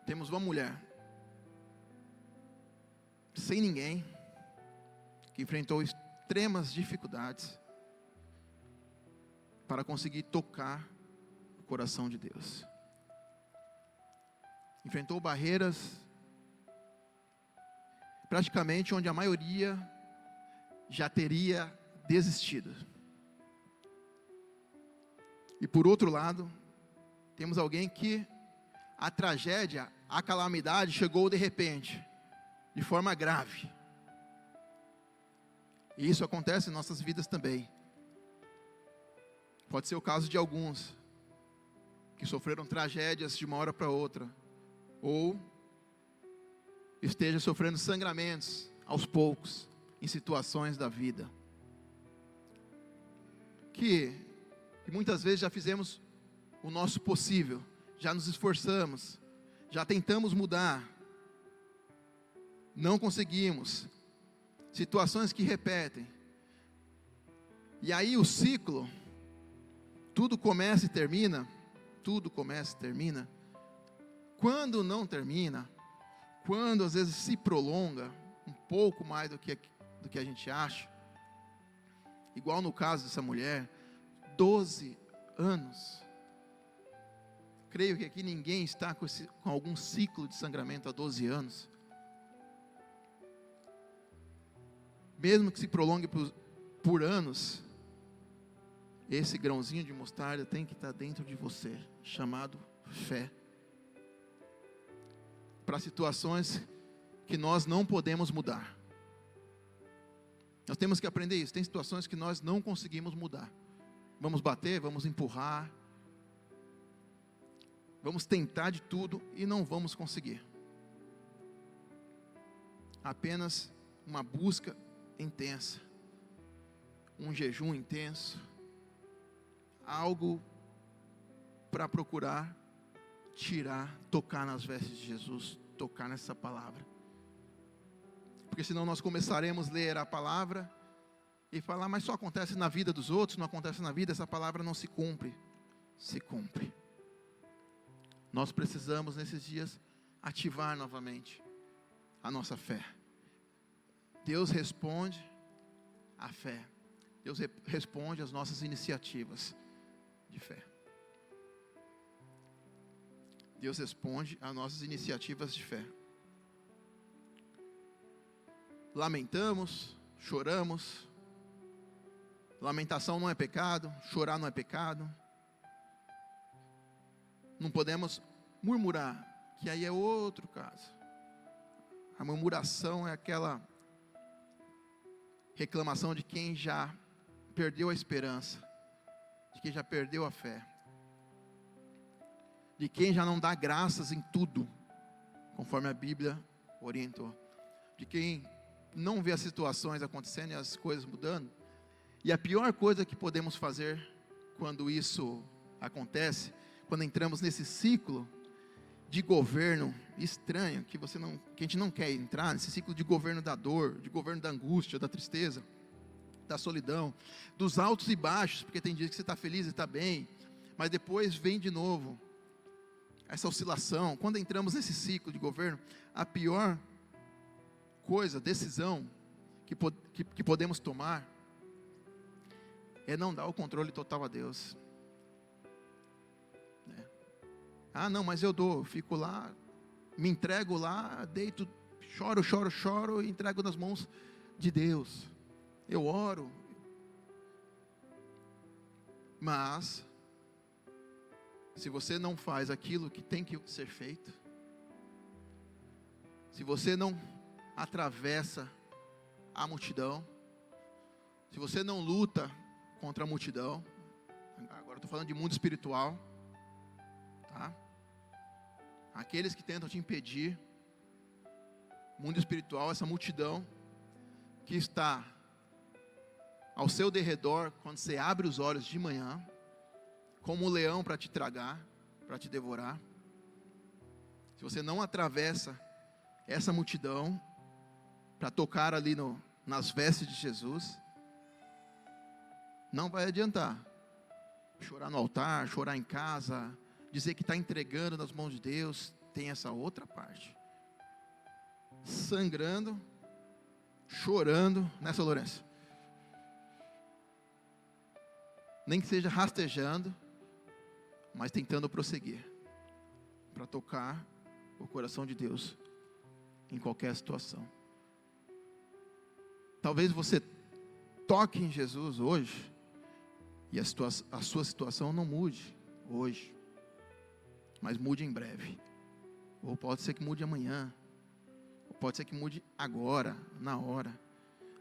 Temos uma mulher sem ninguém, que enfrentou extremas dificuldades para conseguir tocar o coração de Deus. Enfrentou barreiras praticamente onde a maioria já teria desistido. E por outro lado, temos alguém que a tragédia, a calamidade chegou de repente, de forma grave. E isso acontece em nossas vidas também. Pode ser o caso de alguns que sofreram tragédias de uma hora para outra, ou esteja sofrendo sangramentos aos poucos em situações da vida, que muitas vezes já fizemos o nosso possível, já nos esforçamos, já tentamos mudar, não conseguimos, situações que repetem, e aí o ciclo, tudo começa e termina, quando não termina, quando às vezes se prolonga, um pouco mais do que a gente acha, igual no caso dessa mulher, 12 anos, creio que aqui ninguém está com algum ciclo de sangramento há 12 anos, mesmo que se prolongue por anos, esse grãozinho de mostarda tem que estar dentro de você, chamado fé, para situações que nós não podemos mudar. Nós temos que aprender isso. Tem situações que nós não conseguimos mudar. Vamos bater, vamos empurrar, vamos tentar de tudo e não vamos conseguir. Apenas uma busca intensa, um jejum intenso, algo para procurar tirar, tocar nas vestes de Jesus, tocar nessa palavra, porque senão nós começaremos a ler a palavra e falar, mas só acontece na vida dos outros, não acontece na vida, essa palavra não se cumpre. Se cumpre. Nós precisamos nesses dias ativar novamente a nossa fé. Deus responde à fé, Deus responde às nossas iniciativas, de fé. Deus responde às nossas iniciativas de fé. Lamentamos, choramos. Lamentação não é pecado, chorar não é pecado. Não podemos murmurar, que aí é outro caso. A murmuração é aquela reclamação de quem já perdeu a esperança, de quem já perdeu a fé, de quem já não dá graças em tudo, conforme a Bíblia orientou, de quem não vê as situações acontecendo e as coisas mudando. E a pior coisa que podemos fazer quando isso acontece, quando entramos nesse ciclo de governo estranho, que a gente não quer entrar, nesse ciclo de governo da dor, de governo da angústia, da tristeza, da solidão, dos altos e baixos, porque tem dias que você está feliz e está bem, mas depois vem de novo essa oscilação. Quando entramos nesse ciclo de governo, a pior coisa, decisão que podemos tomar é não dar o controle total a Deus. Ah, não, mas eu fico lá, me entrego lá, deito, choro, e entrego nas mãos de Deus. Eu oro. Mas, se você não faz aquilo que tem que ser feito, se você não atravessa a multidão, se você não luta contra a multidão, agora estou falando de mundo espiritual, tá? Aqueles que tentam te impedir, mundo espiritual, essa multidão que está ao seu derredor, quando você abre os olhos de manhã, como um leão para te tragar, para te devorar. Se você não atravessa essa multidão, para tocar ali nas vestes de Jesus, não vai adiantar chorar no altar, chorar em casa, dizer que está entregando nas mãos de Deus. Tem essa outra parte, sangrando, chorando, né, seu Lourenço? Nem que seja rastejando, mas tentando prosseguir, para tocar o coração de Deus em qualquer situação. Talvez você toque em Jesus hoje, e a sua situação não mude hoje, mas mude em breve. Ou pode ser que mude amanhã, ou pode ser que mude agora, na hora.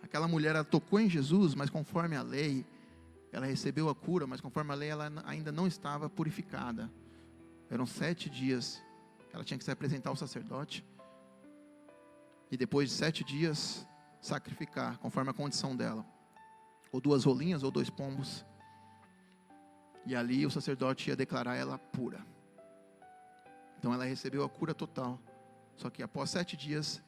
Aquela mulher, ela tocou em Jesus, mas conforme a lei, ela recebeu a cura, mas conforme a lei, ela ainda não estava purificada. Eram 7 dias que ela tinha que se apresentar ao sacerdote, e depois de 7 dias, sacrificar, conforme a condição dela, ou 2 rolinhas, ou 2 pombos, e ali o sacerdote ia declarar ela pura. Então ela recebeu a cura total, só que após 7 dias,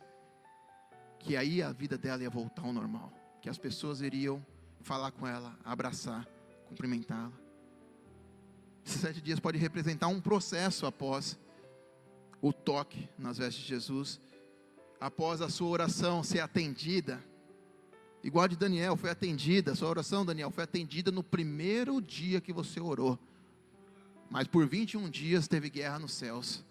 que aí a vida dela ia voltar ao normal, que as pessoas iriam falar com ela, abraçar, cumprimentá-la. Esses 7 dias pode representar um processo após o toque nas vestes de Jesus, após a sua oração ser atendida, igual a de Daniel, foi atendida. A sua oração, Daniel, foi atendida no primeiro dia que você orou, mas por 21 dias teve guerra nos céus,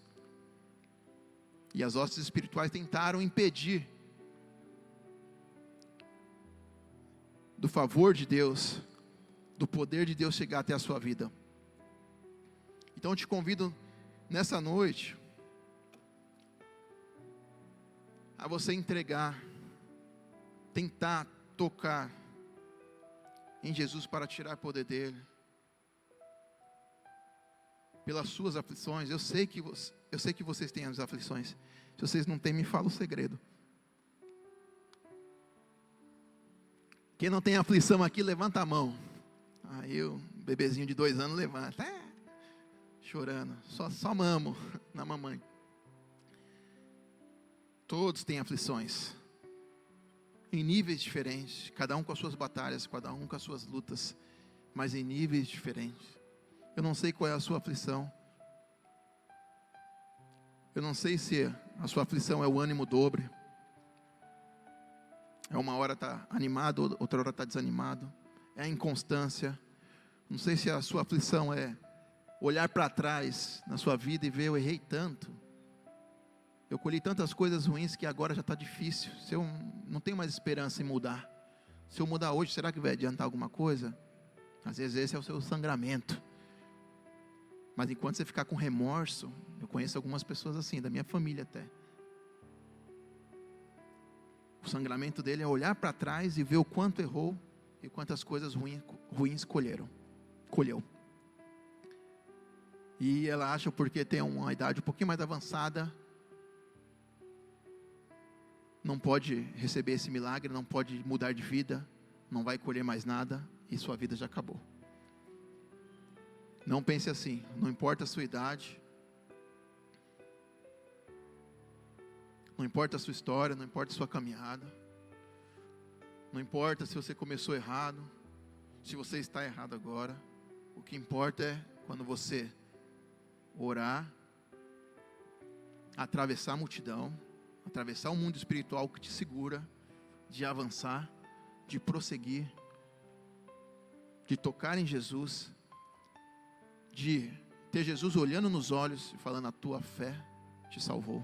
e as hostes espirituais tentaram impedir do favor de Deus, do poder de Deus chegar até a sua vida. Então eu te convido nessa noite a você entregar, tentar tocar em Jesus para tirar o poder dele, pelas suas aflições. Eu sei que vocês têm as aflições. Se vocês não têm, me fala o segredo. Quem não tem aflição aqui, levanta a mão. Aí o bebezinho de 2 anos levanta, chorando, só mamo na mamãe. Todos têm aflições, em níveis diferentes, cada um com as suas batalhas, cada um com as suas lutas, mas em níveis diferentes. Eu não sei qual é a sua aflição. Eu não sei se a sua aflição é o ânimo dobre. É uma hora está animado, outra hora está desanimado. É a inconstância. Não sei se a sua aflição é olhar para trás na sua vida e ver: eu errei tanto, eu colhi tantas coisas ruins que agora já está difícil. Se eu não tenho mais esperança em mudar, se eu mudar hoje, será que vai adiantar alguma coisa? Às vezes esse é o seu sangramento. Mas enquanto você ficar com remorso, eu conheço algumas pessoas assim, da minha família até. O sangramento dele é olhar para trás e ver o quanto errou e quantas coisas ruins colheu. E ela acha, porque tem uma idade um pouquinho mais avançada, não pode receber esse milagre, não pode mudar de vida, não vai colher mais nada e sua vida já acabou. Não pense assim, não importa a sua idade, não importa a sua história, não importa a sua caminhada, não importa se você começou errado, se você está errado agora. O que importa é quando você orar, atravessar a multidão, atravessar o mundo espiritual que te segura, de avançar, de prosseguir, de tocar em Jesus, de ter Jesus olhando nos olhos e falando: a tua fé te salvou.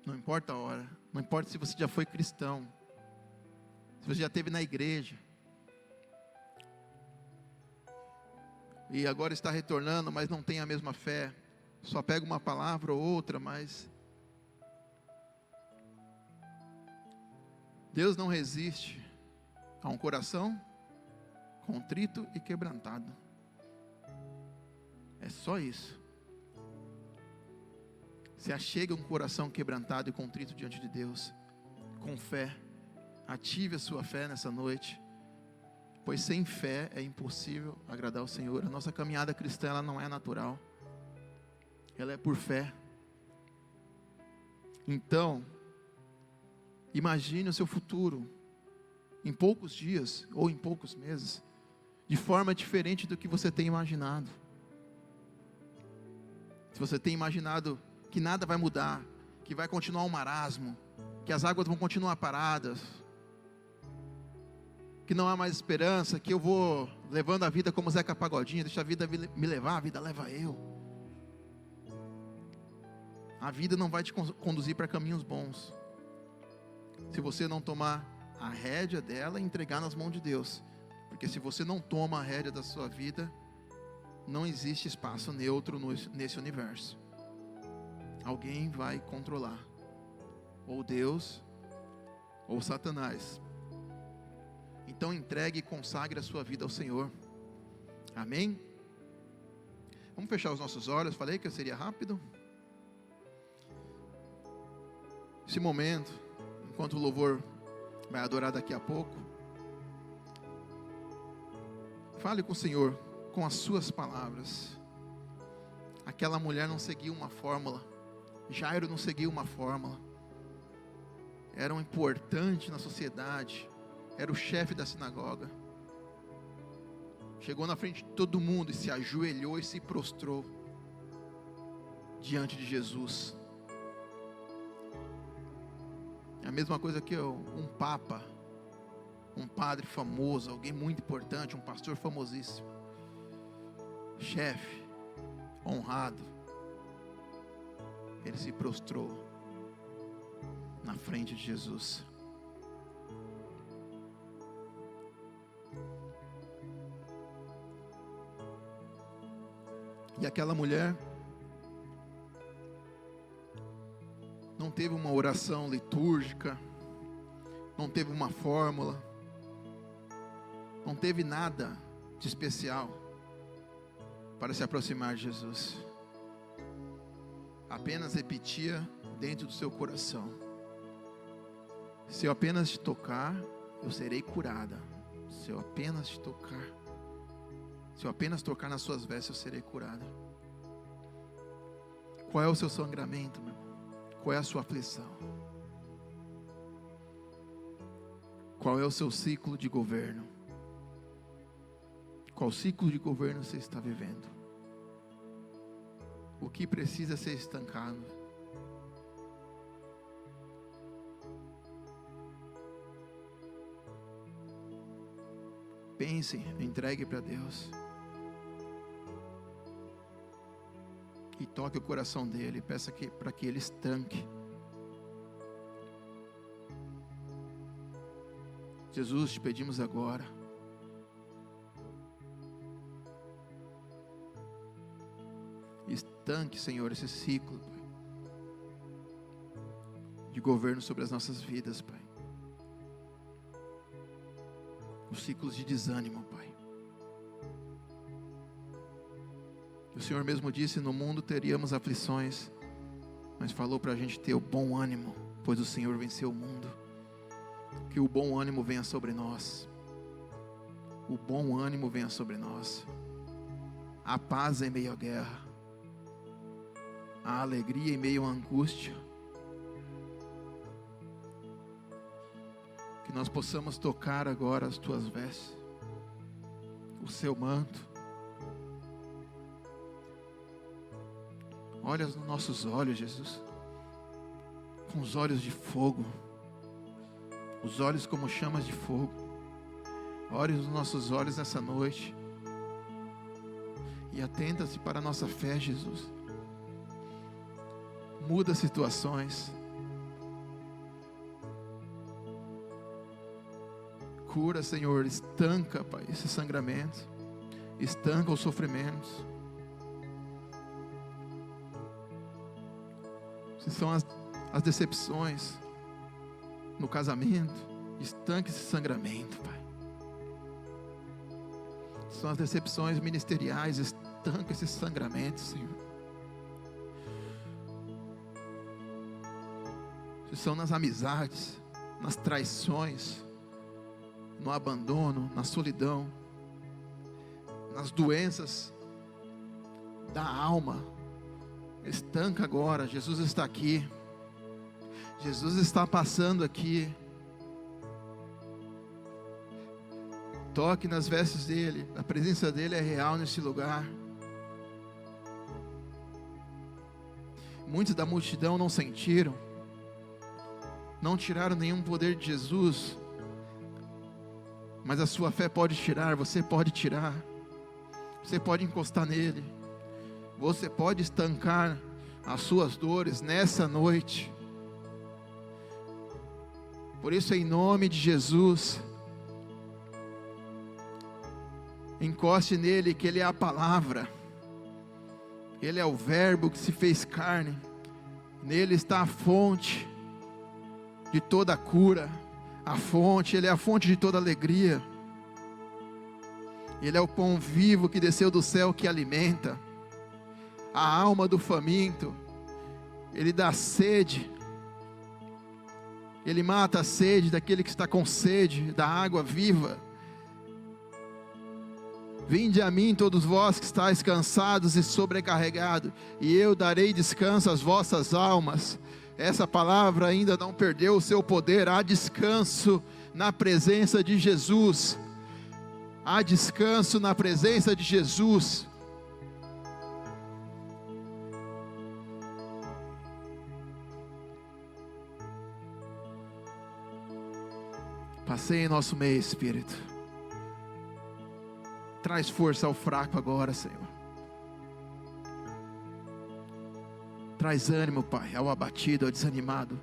Não importa a hora, não importa se você já foi cristão, se você já esteve na igreja e agora está retornando, mas não tem a mesma fé, só pega uma palavra ou outra, mas Deus não resiste a um coração contrito e quebrantado. É só isso. Se achega um coração quebrantado e contrito diante de Deus, com fé. Ative a sua fé nessa noite, pois sem fé é impossível agradar ao Senhor. A nossa caminhada cristã, ela não é natural, ela é por fé. Então, imagine o seu futuro em poucos dias ou em poucos meses, de forma diferente do que você tem imaginado. Se você tem imaginado que nada vai mudar, que vai continuar um marasmo, que as águas vão continuar paradas, que não há mais esperança, que eu vou levando a vida como Zeca Pagodinho, deixa a vida me levar, a vida leva eu. A vida não vai te conduzir para caminhos bons, se você não tomar a rédea dela e entregar nas mãos de Deus. Porque se você não toma a rédea da sua vida, não existe espaço neutro nesse universo. Alguém vai controlar, ou Deus, ou Satanás. Então entregue e consagre a sua vida ao Senhor. Amém? Vamos fechar os nossos olhos. Falei que eu seria rápido. Esse momento, enquanto o louvor vai adorar daqui a pouco, fale com o Senhor com as suas palavras. Aquela mulher não seguiu uma fórmula, Jairo não seguiu uma fórmula, era um importante na sociedade, era o chefe da sinagoga, chegou na frente de todo mundo e se ajoelhou e se prostrou diante de Jesus. É a mesma coisa que um papa, um padre famoso, alguém muito importante, um pastor famosíssimo, chefe, honrado, ele se prostrou na frente de Jesus. E aquela mulher não teve uma oração litúrgica, não teve uma fórmula, não teve nada de especial para se aproximar de Jesus. Apenas repetia dentro do seu coração: se eu apenas te tocar, eu serei curada. Se eu apenas te tocar, se eu apenas tocar nas suas vestes, eu serei curada. Qual é o seu sangramento, meu irmão? Qual é a sua aflição? Qual é o seu ciclo de governo? Qual ciclo de governo você está vivendo? O que precisa ser estancado? Pense, entregue para Deus. E toque o coração dele, peça para que ele estanque. Jesus, te pedimos agora, estanque, Senhor, esse ciclo, Pai, de governo sobre as nossas vidas, Pai. Os ciclos de desânimo, Pai. O Senhor mesmo disse: no mundo teríamos aflições, mas falou para a gente ter o bom ânimo, pois o Senhor venceu o mundo. Que o bom ânimo venha sobre nós. O bom ânimo venha sobre nós. A paz em meio à guerra. A alegria em meio à angústia. Que nós possamos tocar agora as tuas vestes, o seu manto. Olha nos nossos olhos, Jesus, com os olhos de fogo, os olhos como chamas de fogo. Olhe nos nossos olhos nessa noite e atenta-se para a nossa fé, Jesus. Muda situações, cura, Senhor, estanca, Pai, esse sangramento, estanca os sofrimentos. Se são as decepções no casamento, estanque esse sangramento, Pai. Se são as decepções ministeriais, estanque esse sangramento, Senhor. Se são nas amizades, nas traições, no abandono, na solidão, nas doenças da alma, estanca agora. Jesus está aqui. Jesus está passando aqui. Toque nas vestes dele. A presença dele é real nesse lugar. Muitos da multidão não sentiram, não tiraram nenhum poder de Jesus, mas a sua fé pode tirar. Você pode tirar. Você pode encostar nele. Você pode estancar as suas dores nessa noite. Por isso, em nome de Jesus, encoste nele, que ele é a palavra. Ele é o verbo que se fez carne. Nele está a fonte de toda a cura. A fonte, ele é a fonte de toda alegria. Ele é o pão vivo que desceu do céu, que alimenta a alma do faminto. Ele dá sede. Ele mata a sede daquele que está com sede da água viva. Vinde a mim todos vós que estáis cansados e sobrecarregados, e eu darei descanso às vossas almas. Essa palavra ainda não perdeu o seu poder. Há descanso na presença de Jesus. Há descanso na presença de Jesus. Passeie em nosso meio, Espírito. Traz força ao fraco agora, Senhor. Traz ânimo, Pai, ao abatido, ao desanimado.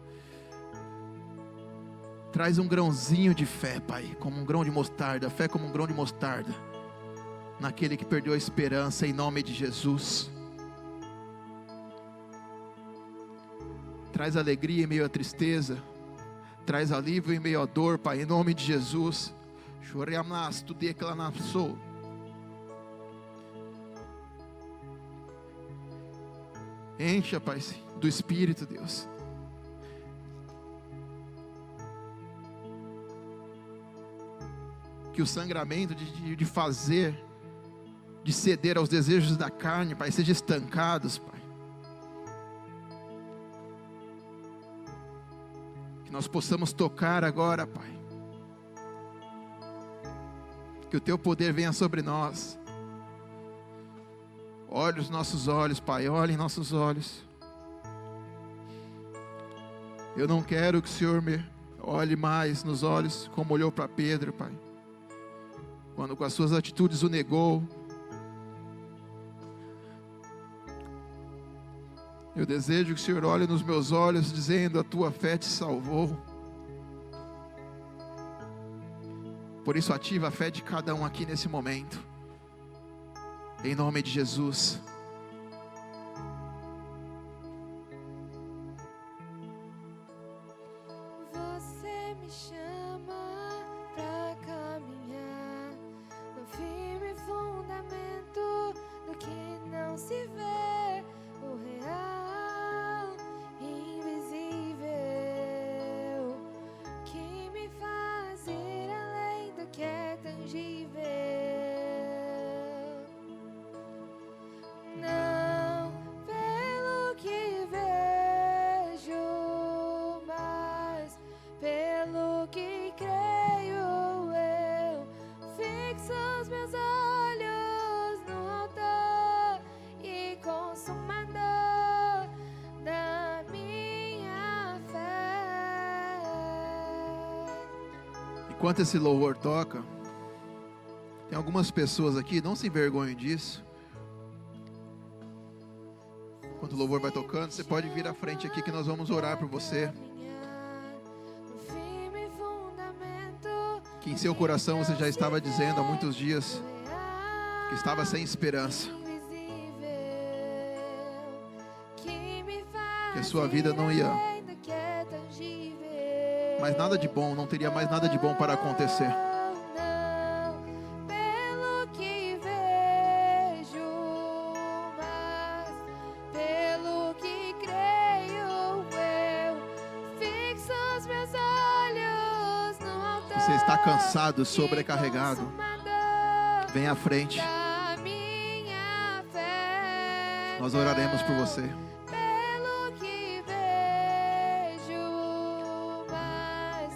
Traz um grãozinho de fé, Pai, como um grão de mostarda. Fé como um grão de mostarda naquele que perdeu a esperança, em nome de Jesus. Traz alegria em meio à tristeza. Traz alívio em meio à dor, Pai, em nome de Jesus. Encha, Pai, do Espírito, Deus. Que o sangramento de fazer, de ceder aos desejos da carne, Pai, seja estancados, Pai. Que nós possamos tocar agora, Pai. Que o Teu poder venha sobre nós. Olhe os nossos olhos, Pai, olhe em nossos olhos. Eu não quero que o Senhor me olhe mais nos olhos como olhou para Pedro, Pai. quando com as suas atitudes o negou. Eu desejo que o Senhor olhe nos meus olhos, dizendo: a tua fé te salvou. Por isso, ativa a fé de cada um aqui nesse momento, em nome de Jesus. Você me chama pra caminhar no firme fundamento do que não se vê, o real, invisível, que me faz ir além do que é tangível. Não pelo que vejo, mas pelo que creio. Eu fixo os meus olhos no autor e consumador da minha fé. Enquanto esse louvor toca, tem algumas pessoas aqui, não se envergonhem disso. Enquanto o louvor vai tocando, você pode vir à frente aqui que nós vamos orar por você. Que em seu coração você já estava dizendo há muitos dias que estava sem esperança, que a sua vida não ia mais nada de bom, não teria mais nada de bom para acontecer. Pelo que vejo, mas pelo que creio, eu fixo os meus olhos no altar. Você está cansado, sobrecarregado, vem à frente, Da minha fé. nós oraremos por você. Pelo que vejo, mas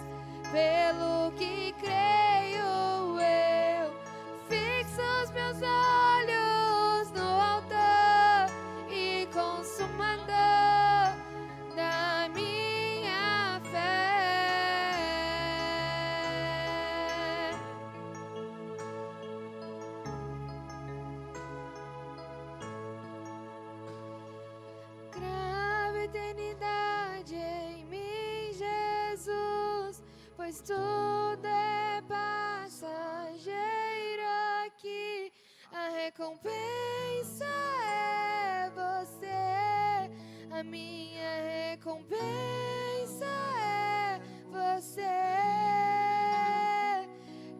pelo que creio, eu fixo os meus olhos no autor e consumador da minha fé. Grava a eternidade em mim, Jesus, pois tudo é passageiro aqui. A recompensa é você, a minha recompensa é você.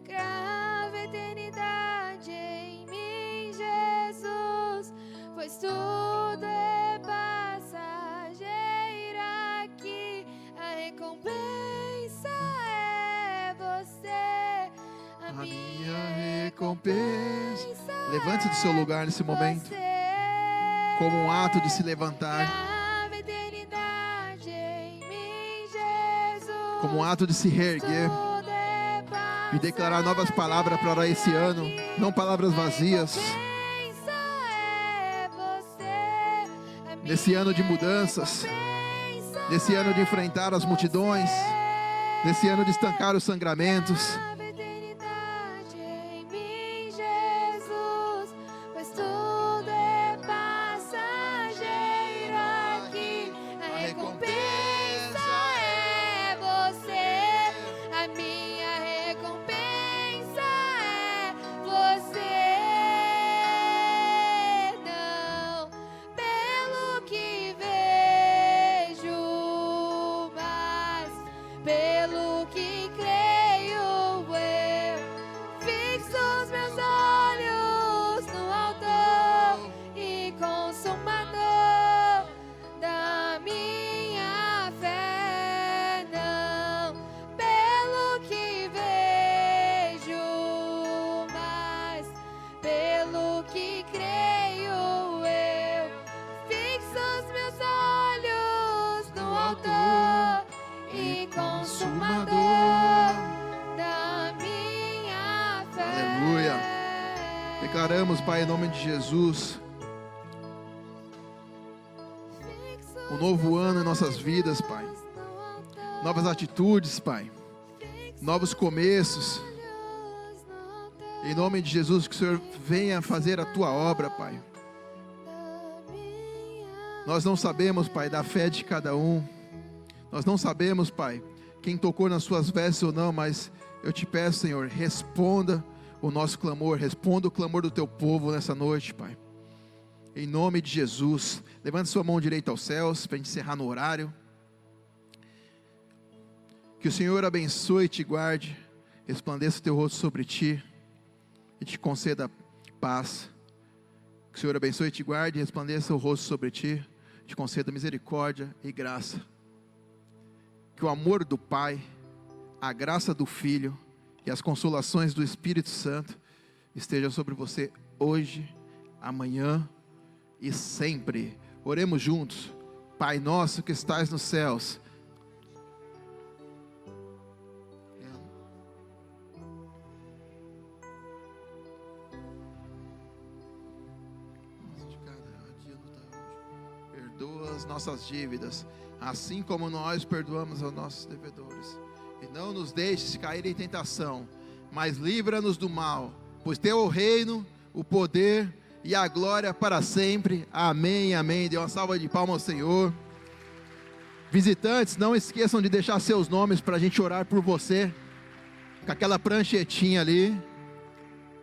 Grava a eternidade em mim, Jesus, pois tudo é passageiro aqui. A recompensa é você, a A minha minha recompensa. recompensa Levante-se do seu lugar nesse momento, você. como um ato de se levantar, Grava a eternidade em mim, Jesus, como um ato de se reerguer tudo é e declarar novas palavras para esse ano, não palavras vazias. recompensa é você, a Nesse ano de minha mudanças, recompensa nesse ano de enfrentar as multidões, nesse ano de estancar os sangramentos. Grava a eternidade em mim, Jesus, pois tudo é passageiro aqui. A recompensa é você, a minha recompensa é você. Não pelo que vejo, mas pelo que creio, eu fixo os meus olhos no autor e consumador da minha fé. Não pelo que vejo, mas pelo que creio, eu fixo os meus olhos no autor e consumador da minha fé. Aleluia. Declaramos, Pai, em nome de Jesus, um novo ano em nossas vidas, Pai. Novas atitudes, Pai. Novos começos. Em nome de Jesus, que o Senhor venha fazer a tua obra, Pai. Nós não sabemos, Pai, da fé de cada um. Nós não sabemos, Pai, quem tocou nas suas vestes ou não, mas eu te peço, Senhor, responda o nosso clamor, responda o clamor do teu povo nessa noite, Pai. Em nome de Jesus, levante sua mão direita aos céus, para a gente encerrar no horário. Que o Senhor abençoe e te guarde, resplandeça o teu rosto sobre ti e te conceda paz. Que o Senhor abençoe e te guarde, resplandeça o rosto sobre ti, te conceda misericórdia e graça. Que o amor do Pai, a graça do Filho e as consolações do Espírito Santo estejam sobre você hoje, amanhã e sempre. Oremos juntos. Pai nosso que estais nos céus, perdoa as nossas dívidas, assim como nós perdoamos aos nossos devedores, e não nos deixes cair em tentação, mas livra-nos do mal, pois teu é o reino, o poder e a glória para sempre. Amém, amém. Dê uma salva de palmas ao Senhor. Visitantes, não esqueçam de deixar seus nomes para a gente orar por você, com aquela pranchetinha ali.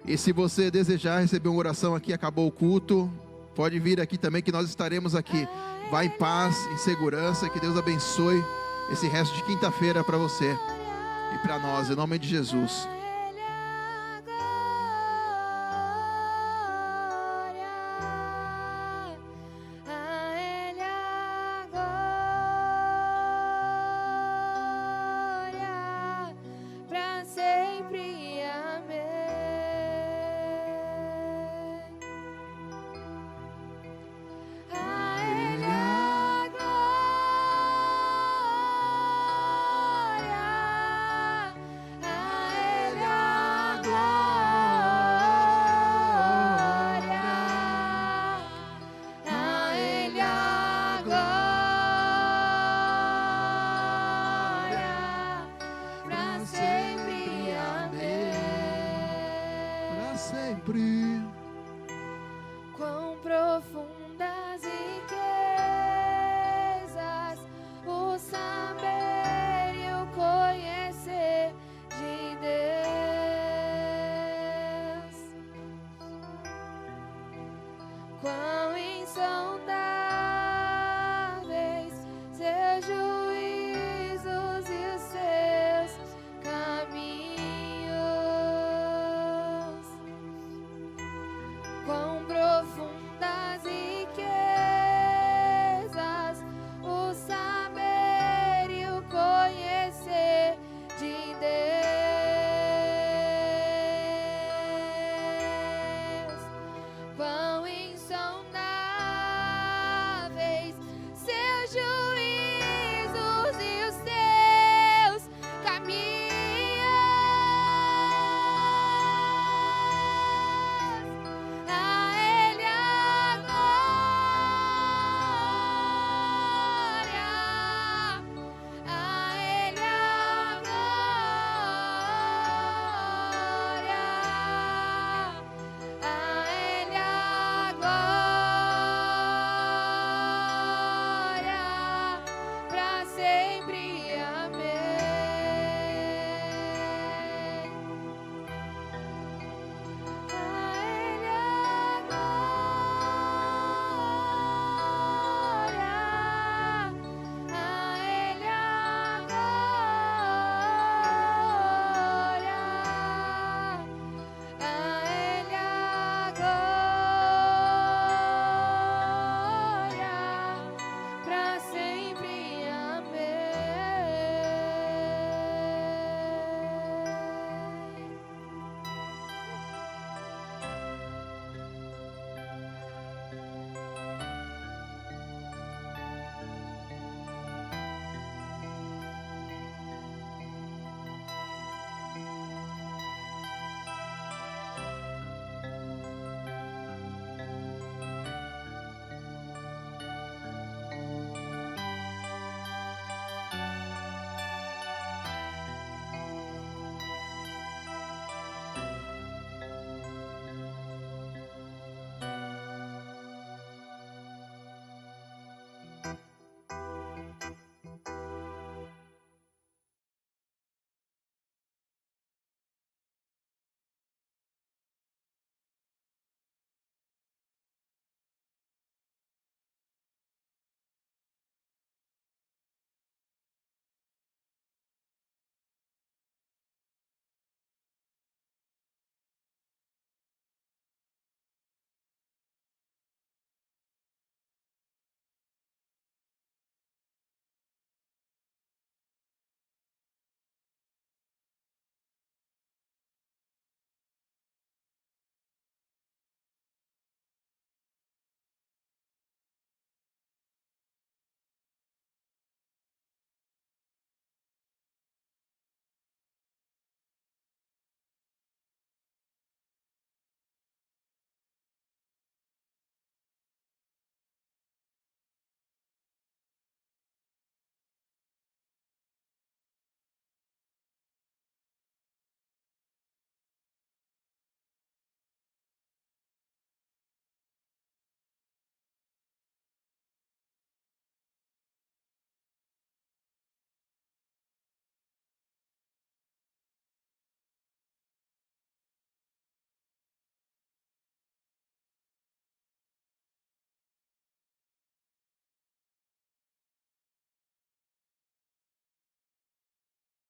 E se você desejar receber uma oração aqui, acabou o culto, pode vir aqui também, que nós estaremos aqui. Vá em paz, em segurança, que Deus abençoe esse resto de quinta-feira para você e para nós, em nome de Jesus. Quão profundas riquezas, o saber e o conhecer de Deus. Quão insondável